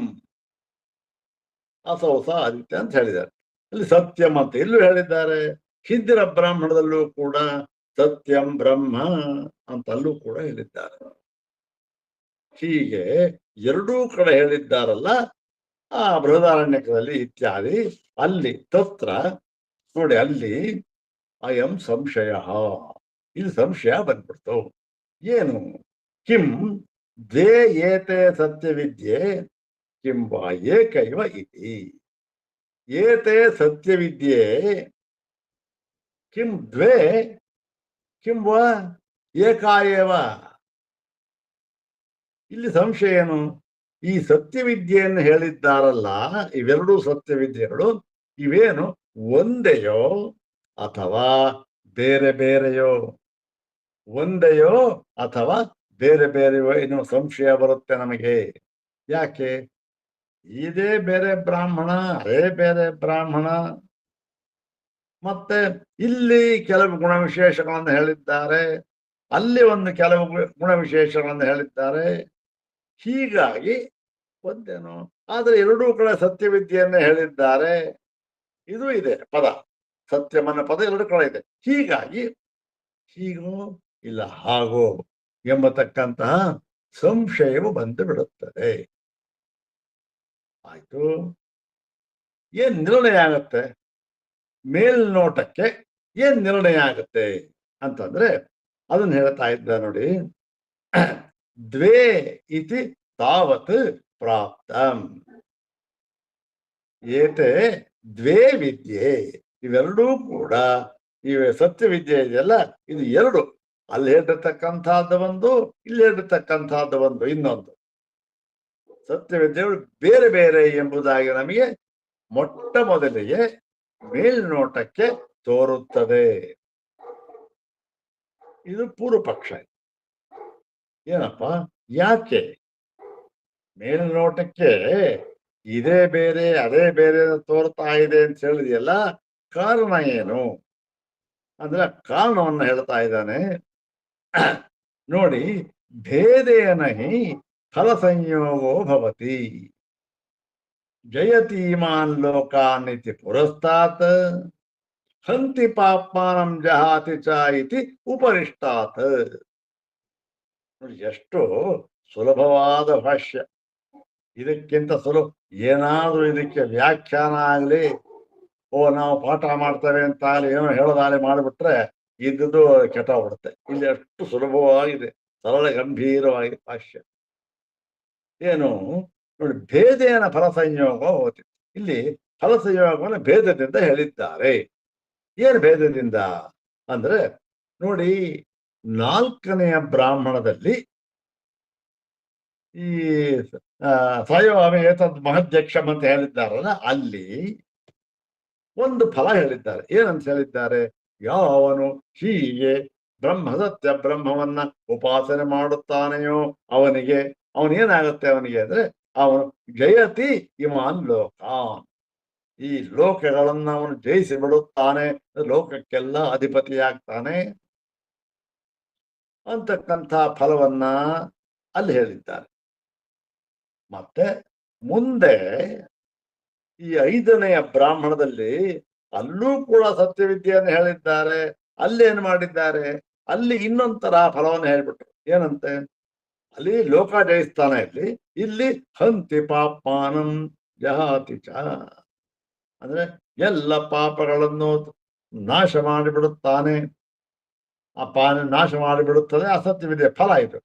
ಅಸೌಸ ಆದಿತ್ಯ ಅಂತ ಹೇಳಿದ್ದಾರೆ. ಅಲ್ಲಿ ಸತ್ಯಂ ಅಂತ ಎಲ್ಲೂ ಹೇಳಿದ್ದಾರೆ. ಹಿಂದಿನ ಬ್ರಾಹ್ಮಣದಲ್ಲೂ ಕೂಡ ಸತ್ಯಂ ಬ್ರಹ್ಮ ಅಂತ ಅಲ್ಲೂ ಕೂಡ ಹೇಳಿದ್ದಾರೆ. ಹೀಗೆ ಎರಡೂ ಕಡೆ ಹೇಳಿದ್ದಾರಲ್ಲ, ಆ ಬೃಹದಾರಣ್ಯಕದಲ್ಲಿ ಇತ್ಯಾದಿ. ಅಲ್ಲಿ ತತ್ರ ನೋಡಿ, ಅಲ್ಲಿ ಅಯಂ ಸಂಶಯ, ಇಲ್ಲಿ ಸಂಶಯ ಬಂದ್ಬಿಡ್ತು. ಏನು? ಕಿಂ ದ್ವೇ ಏತೆ ಸತ್ಯವಿದ್ಯೆ ಕಿಂ ವಾ ಏಕೈವ ಇತಿ. ಏತೆ ಸತ್ಯವಿದ್ಯೆ ಕಿಂ ದ್ವೇ ಕಿಂ ವಾ ಏಕಾಯೇವ. ಇಲ್ಲಿ ಸಂಶಯ ಏನು? ಈ ಸತ್ಯವಿದ್ಯೆಯನ್ನು ಹೇಳಿದ್ದಾರಲ್ಲ, ಇವೆರಡೂ ಸತ್ಯವಿದ್ಯೆಗಳು, ಇವೇನು ಒಂದೆಯೋ ಅಥವಾ ಬೇರೆ ಬೇರೆಯೋ? ಒಂದೆಯೋ ಅಥವಾ ಬೇರೆ ಬೇರೆಯೋ ಎನ್ನುವ ಸಂಶಯ ಬರುತ್ತೆ ನಮಗೆ. ಯಾಕೆ? ಇದೇ ಬೇರೆ ಬ್ರಾಹ್ಮಣ, ಅದೇ ಬೇರೆ ಬ್ರಾಹ್ಮಣ. ಮತ್ತೆ ಇಲ್ಲಿ ಕೆಲವು ಗುಣವಿಶೇಷಗಳನ್ನು ಹೇಳಿದ್ದಾರೆ, ಅಲ್ಲಿ ಒಂದು ಕೆಲವು ಗುಣವಿಶೇಷಗಳನ್ನು ಹೇಳಿದ್ದಾರೆ. ಹೀಗಾಗಿ ಒಂದೇನು, ಆದರೆ ಎರಡೂ ಕಡೆ ಸತ್ಯವಿದ್ಯೆಯನ್ನೇ ಹೇಳಿದ್ದಾರೆ. ಇದು ಇದೆ ಪದ, ಸತ್ಯಮನ್ನ ಪದ ಎರಡು ಕಡೆ ಇದೆ. ಹೀಗಾಗಿ ಹೀಗೋ ಇಲ್ಲ ಹಾಗೋ ಎಂಬತಕ್ಕಂತಹ ಸಂಶಯವು ಬಂದು ಬಿಡುತ್ತದೆ. ಆಯ್ತು, ಏನ್ ನಿರ್ಣಯ ಆಗತ್ತೆ? ಮೇಲ್ನೋಟಕ್ಕೆ ಏನ್ ನಿರ್ಣಯ ಆಗುತ್ತೆ ಅಂತಂದ್ರೆ ಅದನ್ನ ಹೇಳ್ತಾ ಇದ್ದ ನೋಡಿ. ದ್ವೇ ಇತಿ ತಾವತ್ ಪ್ರಾಪ್ತಂ. ಏತೆ ದ್ವೇ ವಿದ್ಯೆ, ಇವೆರಡೂ ಕೂಡ ಇವೆ ಸತ್ಯವಿದ್ಯೆ ಇದೆಯಲ್ಲ, ಇದು ಎರಡು. ಅಲ್ಲಿ ಹೇಳಿರ್ತಕ್ಕಂಥದ್ದು ಒಂದು, ಇಲ್ಲಿ ಹೇಳಿರ್ತಕ್ಕಂಥದ್ದು ಒಂದು, ಇನ್ನೊಂದು. ಸತ್ಯವಿದ್ಯೆಗಳು ಬೇರೆ ಬೇರೆ ಎಂಬುದಾಗಿ ನಮಗೆ ಮೊಟ್ಟ ಮೊದಲಿಗೆ ಮೇಲ್ನೋಟಕ್ಕೆ ತೋರುತ್ತದೆ. ಇದು ಪೂರ್ವ ಪಕ್ಷ. ಏನಪ್ಪ, ಯಾಕೆ ಮೇಲ್ನೋಟಕ್ಕೆ ಇದೇ ಬೇರೆ ಅದೇ ಬೇರೆ ತೋರ್ತಾ ಇದೆ ಅಂತ ಹೇಳಿದೆಯಲ್ಲ, ಕಾರಣ ಏನು ಅಂದ್ರೆ ಕಾರಣವನ್ನ ಹೇಳ್ತಾ ಇದ್ದಾನೆ ನೋಡಿ. ಭೇದೇನ ಹಿ ಫಲ ಸಂಯೋಗೋ ಭವತಿ ಜಯತೀಮಾನ್ ಲೋಕಾನ್ ಇತಿ ಪುರಸ್ತಾತ್ ಹಂತಿ ಪಾಪ್ಮಾನಂ ಜಹಾತಿ ಚ ಇತಿ ಉಪರಿಷ್ಟಾತ್. ನೋಡಿ, ಎಷ್ಟು ಸುಲಭವಾದ ಭಾಷ್ಯ. ಇದಕ್ಕಿಂತ ಸುಲಭ ಏನಾದ್ರೂ ಇದಕ್ಕೆ ವ್ಯಾಖ್ಯಾನ ಆಗ್ಲಿ, ನಾವು ಪಾಠ ಮಾಡ್ತೇವೆ ಅಂತ ಆಗಲಿ, ಏನೋ ಹೇಳೋದಾಗಲಿ ಮಾಡಿಬಿಟ್ರೆ ಇದ್ದುದು ಕೆಟ್ಟೋಗ್ಬಿಡುತ್ತೆ. ಇಲ್ಲಿ ಅಷ್ಟು ಸುಲಭವಾಗಿದೆ, ಸರಳ ಗಂಭೀರವಾಗಿ ಭಾಷ್ಯ. ಏನು ನೋಡಿ, ಭೇದೇನ ಫಲ ಸಂಯೋಗ ಹೋತಿ. ಇಲ್ಲಿ ಫಲ ಸಂಯೋಗವನ್ನು ಭೇದದಿಂದ ಹೇಳಿದ್ದಾರೆ. ಏನು ಭೇದದಿಂದ ಅಂದ್ರೆ ನೋಡಿ, 4ನೆಯ ಬ್ರಾಹ್ಮಣದಲ್ಲಿ ಈ ಸಯೋಮಿ ಏತದ್ ಮಹದ್ಯಕ್ಷಂ ಅಂತ ಹೇಳಿದ್ದಾರಲ್ಲ, ಅಲ್ಲಿ ಒಂದು ಫಲ ಹೇಳಿದ್ದಾರೆ. ಏನಂತ ಹೇಳಿದ್ದಾರೆ? ಯಾವನು ಹೀಗೆ ಬ್ರಹ್ಮ ಸತ್ಯ ಬ್ರಹ್ಮವನ್ನ ಉಪಾಸನೆ ಮಾಡುತ್ತಾನೆಯೋ ಅವನೇನಾಗುತ್ತೆ ಅವನಿಗೆ ಅಂದ್ರೆ ಅವನು ಜಯತಿ ಇಮಾನ್ ಲೋಕಾನ್, ಈ ಲೋಕಗಳನ್ನ ಅವನು ಜಯಿಸಿ ಬಿಡುತ್ತಾನೆ, ಲೋಕಕ್ಕೆಲ್ಲ ಅಧಿಪತಿಯಾಗ್ತಾನೆ ಅಂತಕ್ಕಂಥ ಫಲವನ್ನ ಅಲ್ಲಿ ಹೇಳಿದ್ದಾರೆ. ಮತ್ತೆ ಮುಂದೆ ಈ 5ನೆಯ ಬ್ರಾಹ್ಮಣದಲ್ಲಿ ಅಲ್ಲೂ ಕೂಡ ಸತ್ಯವಿದ್ಯೆಯನ್ನು ಹೇಳಿದ್ದಾರೆ. ಅಲ್ಲಿ ಏನ್ ಮಾಡಿದ್ದಾರೆ? ಅಲ್ಲಿ ಇನ್ನೊಂದ್ ತರ ಫಲವನ್ನು ಹೇಳ್ಬಿಟ್ರು. ಏನಂತೆ? ಅಲ್ಲಿ ಲೋಕ ಜಯಿಸ್ತಾನೆ, ಇಲ್ಲಿ ಹಂತಿ ಪಾಪ್ಮಾನಂ ಜಹಾತಿ ಚ, ಅಂದ್ರೆ ಎಲ್ಲ ಪಾಪಗಳನ್ನು ನಾಶ ಮಾಡಿಬಿಡುತ್ತಾನೆ. ಆ ನಾಶ ಮಾಡಿಬಿಡುತ್ತದೆ ಅಸತ್ಯವಿದೆ ಫಲ ಇದು,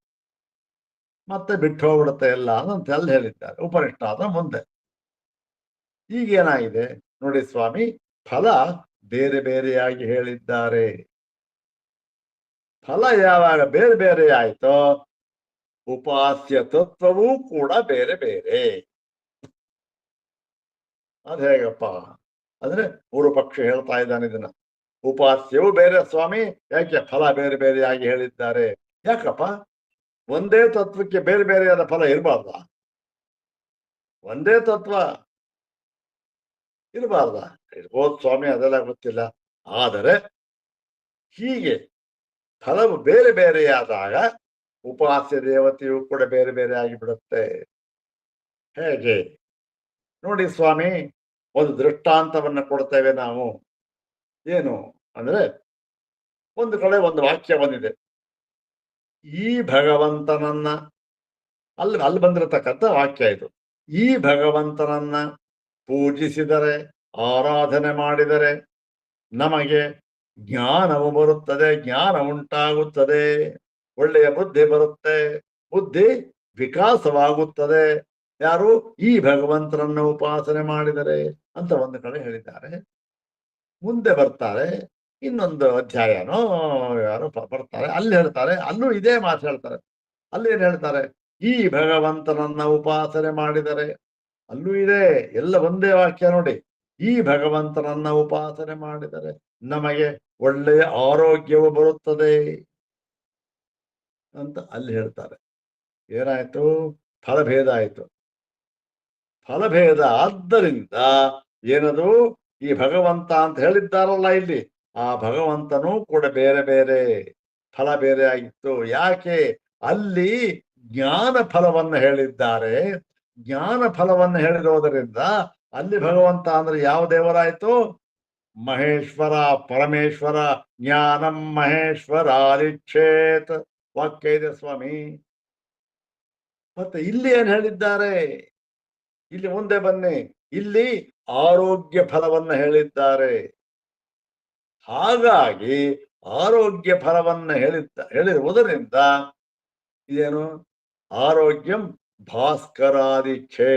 ಮತ್ತೆ ಬಿಟ್ಟು ಹೋಗ್ಬಿಡುತ್ತೆ ಎಲ್ಲ ಅಂತ ಅಲ್ಲಿ ಹೇಳಿದ್ದಾರೆ. ಉಪನಿಷ್ಠಾದ ಮುಂದೆ ಈಗೇನಾಗಿದೆ ನೋಡಿ ಸ್ವಾಮಿ, ಫಲ ಬೇರೆ ಬೇರೆಯಾಗಿ ಹೇಳಿದ್ದಾರೆ. ಫಲ ಯಾವಾಗ ಬೇರೆ ಬೇರೆ ಆಯ್ತೋ ಉಪಾಸ್ಯ ತತ್ವವೂ ಕೂಡ ಬೇರೆ ಬೇರೆ. ಅದ್ ಹೇಗಪ್ಪ ಅಂದ್ರೆ ಪೂರ್ವಪಕ್ಷ ಹೇಳ್ತಾ ಇದ್ದಾನೆ ಇದನ್ನ. ಉಪಾಸ್ಯವೂ ಬೇರೆ ಸ್ವಾಮಿ, ಯಾಕೆ ಫಲ ಬೇರೆ ಬೇರೆಯಾಗಿ ಹೇಳಿದ್ದಾರೆ? ಯಾಕಪ್ಪ, ಒಂದೇ ತತ್ವಕ್ಕೆ ಬೇರೆ ಬೇರೆಯಾದ ಫಲ ಇರಬಾರ್ದ? ಒಂದೇ ತತ್ವ ಇರಬಾರ್ದ? ಇರ್ಬೋದು ಸ್ವಾಮಿ, ಅದೆಲ್ಲ ಗೊತ್ತಿಲ್ಲ. ಆದರೆ ಹೀಗೆ ಫಲವು ಬೇರೆ ಬೇರೆಯಾದಾಗ ಉಪಾಸ್ಯ ದೇವತೆಯು ಕೂಡ ಬೇರೆ ಬೇರೆ ಆಗಿಬಿಡುತ್ತೆ. ಹೇಗೆ ನೋಡಿ ಸ್ವಾಮಿ, ಒಂದು ದೃಷ್ಟಾಂತವನ್ನ ಕೊಡ್ತೇವೆ ನಾವು. ಏನು ಅಂದ್ರೆ, ಒಂದು ಕಡೆ ಒಂದು ವಾಕ್ಯ ಬಂದಿದೆ, ಈ ಭಗವಂತನನ್ನ, ಅಲ್ಲಿ ಬಂದಿರತಕ್ಕಂಥ ವಾಕ್ಯ ಇದು. ಈ ಭಗವಂತನನ್ನ ಪೂಜಿಸಿದರೆ, ಆರಾಧನೆ ಮಾಡಿದರೆ ನಮಗೆ ಜ್ಞಾನವು ಬರುತ್ತದೆ, ಜ್ಞಾನ ಉಂಟಾಗುತ್ತದೆ, ಒಳ್ಳೆಯ ಬುದ್ಧಿ ಬರುತ್ತೆ, ಬುದ್ಧಿ ವಿಕಾಸವಾಗುತ್ತದೆ. ಯಾರು? ಈ ಭಗವಂತನನ್ನ ಉಪಾಸನೆ ಮಾಡಿದರೆ ಅಂತ ಒಂದು ಕಡೆ ಹೇಳಿದ್ದಾರೆ. ಮುಂದೆ ಬರ್ತಾರೆ, ಇನ್ನೊಂದು ಅಧ್ಯಾಯನೋ ಯಾರೋ ಬರ್ತಾರೆ, ಅಲ್ಲಿ ಹೇಳ್ತಾರೆ, ಅಲ್ಲೂ ಇದೇ ಮಾತು ಹೇಳ್ತಾರೆ. ಅಲ್ಲಿ ಏನ್ ಹೇಳ್ತಾರೆ? ಈ ಭಗವಂತನನ್ನ ಉಪಾಸನೆ ಮಾಡಿದರೆ, ಅಲ್ಲೂ ಇದೆ, ಎಲ್ಲ ಒಂದೇ ವಾಕ್ಯ ನೋಡಿ. ಈ ಭಗವಂತನನ್ನ ಉಪಾಸನೆ ಮಾಡಿದರೆ ನಮಗೆ ಒಳ್ಳೆಯ ಆರೋಗ್ಯವು ಬರುತ್ತದೆ ಅಂತ ಅಲ್ಲಿ ಹೇಳ್ತಾರೆ. ಏನಾಯ್ತು? ಫಲಭೇದ ಆಯ್ತು. ಫಲಭೇದ ಆದ್ದರಿಂದ ಏನದು? ಈ ಭಗವಂತ ಅಂತ ಹೇಳಿದ್ದಾರಲ್ಲ ಇಲ್ಲಿ, ಆ ಭಗವಂತನೂ ಕೂಡ ಬೇರೆ ಬೇರೆ ಫಲ ಬೇರೆ ಆಗಿತ್ತು. ಯಾಕೆ? ಅಲ್ಲಿ ಜ್ಞಾನ ಫಲವನ್ನು ಹೇಳಿದ್ದಾರೆ. ಜ್ಞಾನ ಫಲವನ್ನು ಹೇಳಿರೋದರಿಂದ ಅಲ್ಲಿ ಭಗವಂತ ಅಂದ್ರೆ ಯಾವ ದೇವರಾಯ್ತು? ಮಹೇಶ್ವರ, ಪರಮೇಶ್ವರ. ಜ್ಞಾನಂ ಮಹೇಶ್ವರಾರಿಕ್ಷೇತ್ ವಾಕ್ಯ ಇದೆ ಸ್ವಾಮಿ. ಮತ್ತೆ ಇಲ್ಲಿ ಏನ್ ಹೇಳಿದ್ದಾರೆ? ಇಲ್ಲಿ ಮುಂದೆ ಬನ್ನಿ, ಇಲ್ಲಿ ಆರೋಗ್ಯ ಫಲವನ್ನು ಹೇಳಿದ್ದಾರೆ. ಹಾಗಾಗಿ ಆರೋಗ್ಯ ಫಲವನ್ನು ಹೇಳಿರುವುದರಿಂದ ಇದೇನು? ಆರೋಗ್ಯಂ ಭಾಸ್ಕರಾದಿಚ್ಛೆ.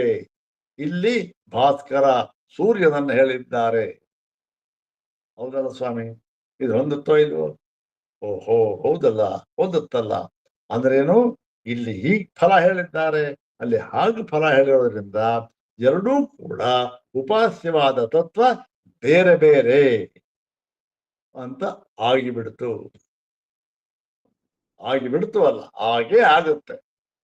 ಇಲ್ಲಿ ಭಾಸ್ಕರ, ಸೂರ್ಯನನ್ನು ಹೇಳಿದ್ದಾರೆ. ಹೌದಲ್ಲ ಸ್ವಾಮಿ? ಇದು ಹೊಂದುತ್ತೋ ಇಲ್ವೋ? ಓಹೋ, ಹೌದಲ್ಲ, ಹೊಂದುತ್ತಲ್ಲ. ಅಂದ್ರೇನು? ಇಲ್ಲಿ ಹೀಗೆ ಫಲ ಹೇಳಿದ್ದಾರೆ, ಅಲ್ಲಿ ಹಾಗೆ ಫಲ ಹೇಳಿರೋದ್ರಿಂದ ಎರಡೂ ಕೂಡ ಉಪಾಸ್ಯವಾದ ತತ್ವ ಬೇರೆ ಬೇರೆ ಅಂತ ಆಗಿಬಿಡ್ತು. ಆಗಿಬಿಡ್ತು ಅಲ್ಲ, ಹಾಗೆ ಆಗುತ್ತೆ.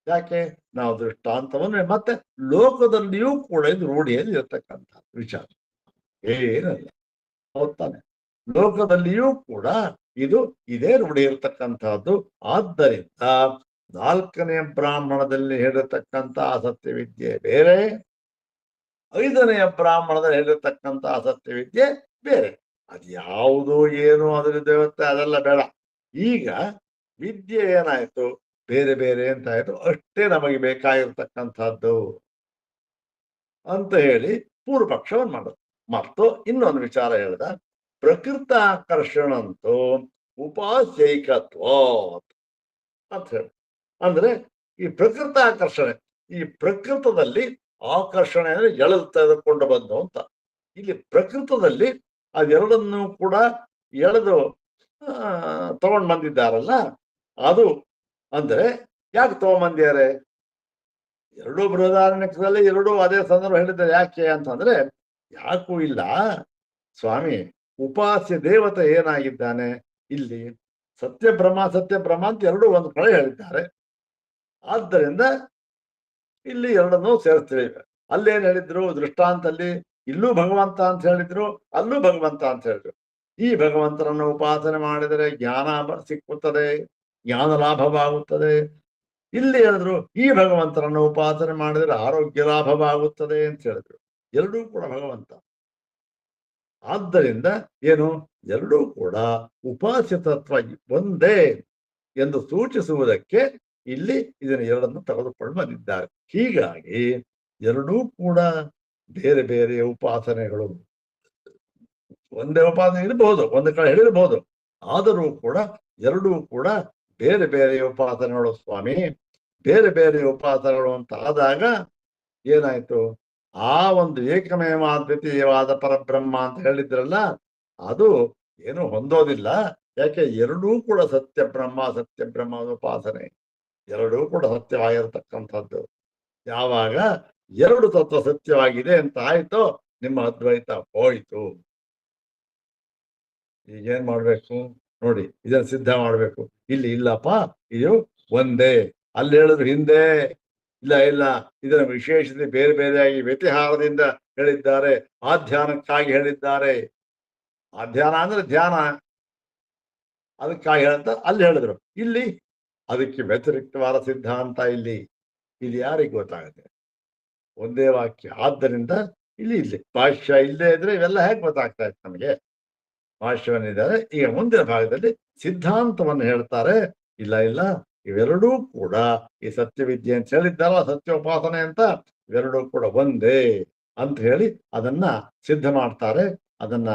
ಯಾಕೆ? ನಾವು ದೃಷ್ಟಾಂತವನ್ನು ಮತ್ತೆ ಲೋಕದಲ್ಲಿಯೂ ಕೂಡ ಇದು ರೂಢಿಯಲ್ಲಿ ಇರತಕ್ಕಂಥ ವಿಚಾರ ಏನಲ್ಲ, ಹೌದಾನೆ? ಲೋಕದಲ್ಲಿಯೂ ಕೂಡ ಇದು ಇದೇ ರೂಢಿ ಇರತಕ್ಕಂಥದ್ದು. ಆದ್ದರಿಂದ 4ನೇ ಬ್ರಾಹ್ಮಣದಲ್ಲಿ ಹೇಳಿರ್ತಕ್ಕಂಥ ಸತ್ಯವಿದ್ಯೆ ಬೇರೆ, 5ನೆಯ ಬ್ರಾಹ್ಮಣದಲ್ಲಿ ಹೇಳಿರ್ತಕ್ಕಂಥ ಸತ್ಯವಿದ್ಯೆ ಬೇರೆ. ಅದು ಯಾವುದು ಏನು ಅದರ ದೇವತೆ ಅದೆಲ್ಲ ಬೇಡ. ಈಗ ವಿದ್ಯೆ ಏನಾಯ್ತು? ಬೇರೆ ಬೇರೆ ಅಂತ ಆಯ್ತು, ಅಷ್ಟೇ ನಮಗೆ ಬೇಕಾಗಿರ್ತಕ್ಕಂಥದ್ದು ಅಂತ ಹೇಳಿ ಪೂರ್ವ ಪಕ್ಷವನ್ನು ಮಾಡೋದು. ಮತ್ತು ಇನ್ನೊಂದು ವಿಚಾರ ಹೇಳಿದ, ಪ್ರಕೃತ ಆಕರ್ಷಣಂತೂ ಉಪಾಸ್ಯೈಕತ್ವ ಅಂತ ಹೇಳಿ. ಅಂದ್ರೆ ಈ ಪ್ರಕೃತ ಆಕರ್ಷಣೆ, ಈ ಪ್ರಕೃತದಲ್ಲಿ ಆಕರ್ಷಣೆ ಅಂದ್ರೆ ಎಳೆದು ತೆಗೆದುಕೊಂಡು ಬಂದು ಅಂತ. ಇಲ್ಲಿ ಪ್ರಕೃತದಲ್ಲಿ ಅದೆರಡನ್ನು ಕೂಡ ಎಳೆದು ತಗೊಂಡು ಬಂದಿದ್ದಾರಲ್ಲ, ಅದು ಅಂದ್ರೆ ಯಾಕೆ ತಗೊಂಡ್ಬಂದಿದ್ದಾರೆ? ಎರಡೂ ಬೃಹದಾರಣ್ಯಕದಲ್ಲಿ ಎರಡೂ ಅದೇ ಸಂದರ್ಭ ಹೇಳಿದ್ದಾರೆ. ಯಾಕೆ ಅಂತಂದ್ರೆ, ಯಾಕೂ ಇಲ್ಲ ಸ್ವಾಮಿ, ಉಪಾಸ್ಯ ದೇವತೆ ಏನಾಗಿದ್ದಾನೆ ಇಲ್ಲಿ? ಸತ್ಯಬ್ರಹ್ಮ ಸತ್ಯಬ್ರಹ್ಮ ಅಂತ ಎರಡೂ ಒಂದು ಕಡೆ ಹೇಳಿದ್ದಾರೆ. ಆದ್ದರಿಂದ ಇಲ್ಲಿ ಎರಡನ್ನೂ ಸೇರಿಸ್ತೀವಿ. ಅಲ್ಲೇನ್ ಹೇಳಿದ್ರು ದೃಷ್ಟಾಂತಲ್ಲಿ? ಇಲ್ಲೂ ಭಗವಂತ ಅಂತ ಹೇಳಿದ್ರು, ಅಲ್ಲೂ ಭಗವಂತ ಅಂತ ಹೇಳಿದ್ರು. ಈ ಭಗವಂತನನ್ನು ಉಪಾಸನೆ ಮಾಡಿದರೆ ಜ್ಞಾನ ಸಿಕ್ಕುತ್ತದೆ, ಜ್ಞಾನ ಲಾಭವಾಗುತ್ತದೆ. ಇಲ್ಲಿ ಹೇಳಿದ್ರು ಈ ಭಗವಂತನನ್ನು ಉಪಾಸನೆ ಮಾಡಿದರೆ ಆರೋಗ್ಯ ಲಾಭವಾಗುತ್ತದೆ ಅಂತ ಹೇಳಿದ್ರು. ಎರಡೂ ಕೂಡ ಭಗವಂತ. ಆದ್ದರಿಂದ ಏನು? ಎರಡೂ ಕೂಡ ಉಪಾಸ್ಯ ತತ್ವ ಒಂದೇ ಎಂದು ಸೂಚಿಸುವುದಕ್ಕೆ ಇಲ್ಲಿ ಇದನ್ನು ಎರಡನ್ನು ತೆಗೆದುಕೊಂಡು ಬಂದಿದ್ದಾರೆ. ಹೀಗಾಗಿ ಎರಡೂ ಕೂಡ ಬೇರೆ ಬೇರೆ ಉಪಾಸನೆಗಳು. ಒಂದೇ ಉಪಾಸನೆ ಇರಬಹುದು, ಒಂದು ಕಡೆ ಹೇಳಿರಬಹುದು, ಆದರೂ ಕೂಡ ಎರಡೂ ಕೂಡ ಬೇರೆ ಬೇರೆ ಉಪಾಸನೆಗಳು ಸ್ವಾಮಿ. ಬೇರೆ ಬೇರೆ ಉಪಾಸನೆಗಳು ಅಂತ ಆದಾಗ ಏನಾಯ್ತು? ಆ ಒಂದು ಏಕಮೇವಾದ್ವಿತೀಯವಾದ ಪರಬ್ರಹ್ಮ ಅಂತ ಹೇಳಿದ್ರಲ್ಲ, ಅದು ಏನು ಹೊಂದೋದಿಲ್ಲ. ಯಾಕೆ? ಎರಡೂ ಕೂಡ ಸತ್ಯಬ್ರಹ್ಮ ಉಪಾಸನೆ, ಎರಡೂ ಕೂಡ ಸತ್ಯವಾಗಿರತಕ್ಕಂಥದ್ದು. ಯಾವಾಗ ಎರಡು ತತ್ವ ಸತ್ಯವಾಗಿದೆ ಅಂತ ಆಯ್ತು, ನಿಮ್ಮ ಅದ್ವೈತ ಹೋಯ್ತು. ಈಗೇನ್ ಮಾಡ್ಬೇಕು ನೋಡಿ, ಇದನ್ನ ಸಿದ್ಧ ಮಾಡ್ಬೇಕು. ಇಲ್ಲಿ ಇಲ್ಲಪ್ಪ, ಇದು ಒಂದೇ. ಅಲ್ಲಿ ಹೇಳಿದ್ರು ಹಿಂದೆ ಇಲ್ಲ ಇಲ್ಲ, ಇದರ ವಿಶೇಷತೆ ಬೇರೆ ಬೇರೆಯಾಗಿ ವ್ಯತಿಹಾರದಿಂದ ಹೇಳಿದ್ದಾರೆ, ಆಧ್ಯಾನಕ್ಕಾಗಿ ಹೇಳಿದ್ದಾರೆ. ಆಧ್ಯಾನ ಅಂದ್ರೆ ಧ್ಯಾನ, ಅದಕ್ಕಾಗಿ ಹೇಳಂತ ಅಲ್ಲಿ ಹೇಳಿದ್ರು. ಇಲ್ಲಿ ಅದಕ್ಕೆ ವ್ಯತಿರಿಕ್ತವಾದ ಸಿದ್ಧಾಂತ. ಇಲ್ಲಿ ಯಾರಿಗೆ ಗೊತ್ತಾಗುತ್ತೆ? ಒಂದೇ ವಾಕ್ಯ. ಆದ್ದರಿಂದ ಇಲ್ಲಿ ಭಾಷ್ಯ ಇಲ್ಲದೆ ಇದ್ರೆ ಇವೆಲ್ಲ ಹೇಗೆ ಗೊತ್ತಾಗ್ತಾ ಇತ್ತು ನಮಗೆ? ಭಾಷ್ಯವನ್ನಿದ್ದಾರೆ. ಈಗ ಮುಂದಿನ ಭಾಗದಲ್ಲಿ ಸಿದ್ಧಾಂತವನ್ನು ಹೇಳ್ತಾರೆ. ಇಲ್ಲ ಇಲ್ಲ, ಇವೆರಡೂ ಕೂಡ ಈ ಸತ್ಯವಿದ್ಯೆ ಅಂತ ಹೇಳಿದ್ದಾರ, ಸತ್ಯ ಉಪಾಸನೆ ಅಂತ, ಇವೆರಡೂ ಕೂಡ ಒಂದೇ ಅಂತ ಹೇಳಿ ಅದನ್ನ ಸಿದ್ಧ ಮಾಡ್ತಾರೆ. ಅದನ್ನ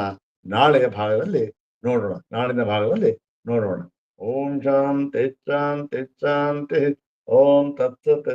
ನಾಳೆಯ ಭಾಗದಲ್ಲಿ ನೋಡೋಣ, ನಾಳಿನ ಭಾಗದಲ್ಲಿ ನೋಡೋಣ. ಓಂ ಶಾಂತಿ ಶಾಂತಿ ಶಾಂತಿ. ಓಂ ತತ್ಸತ್.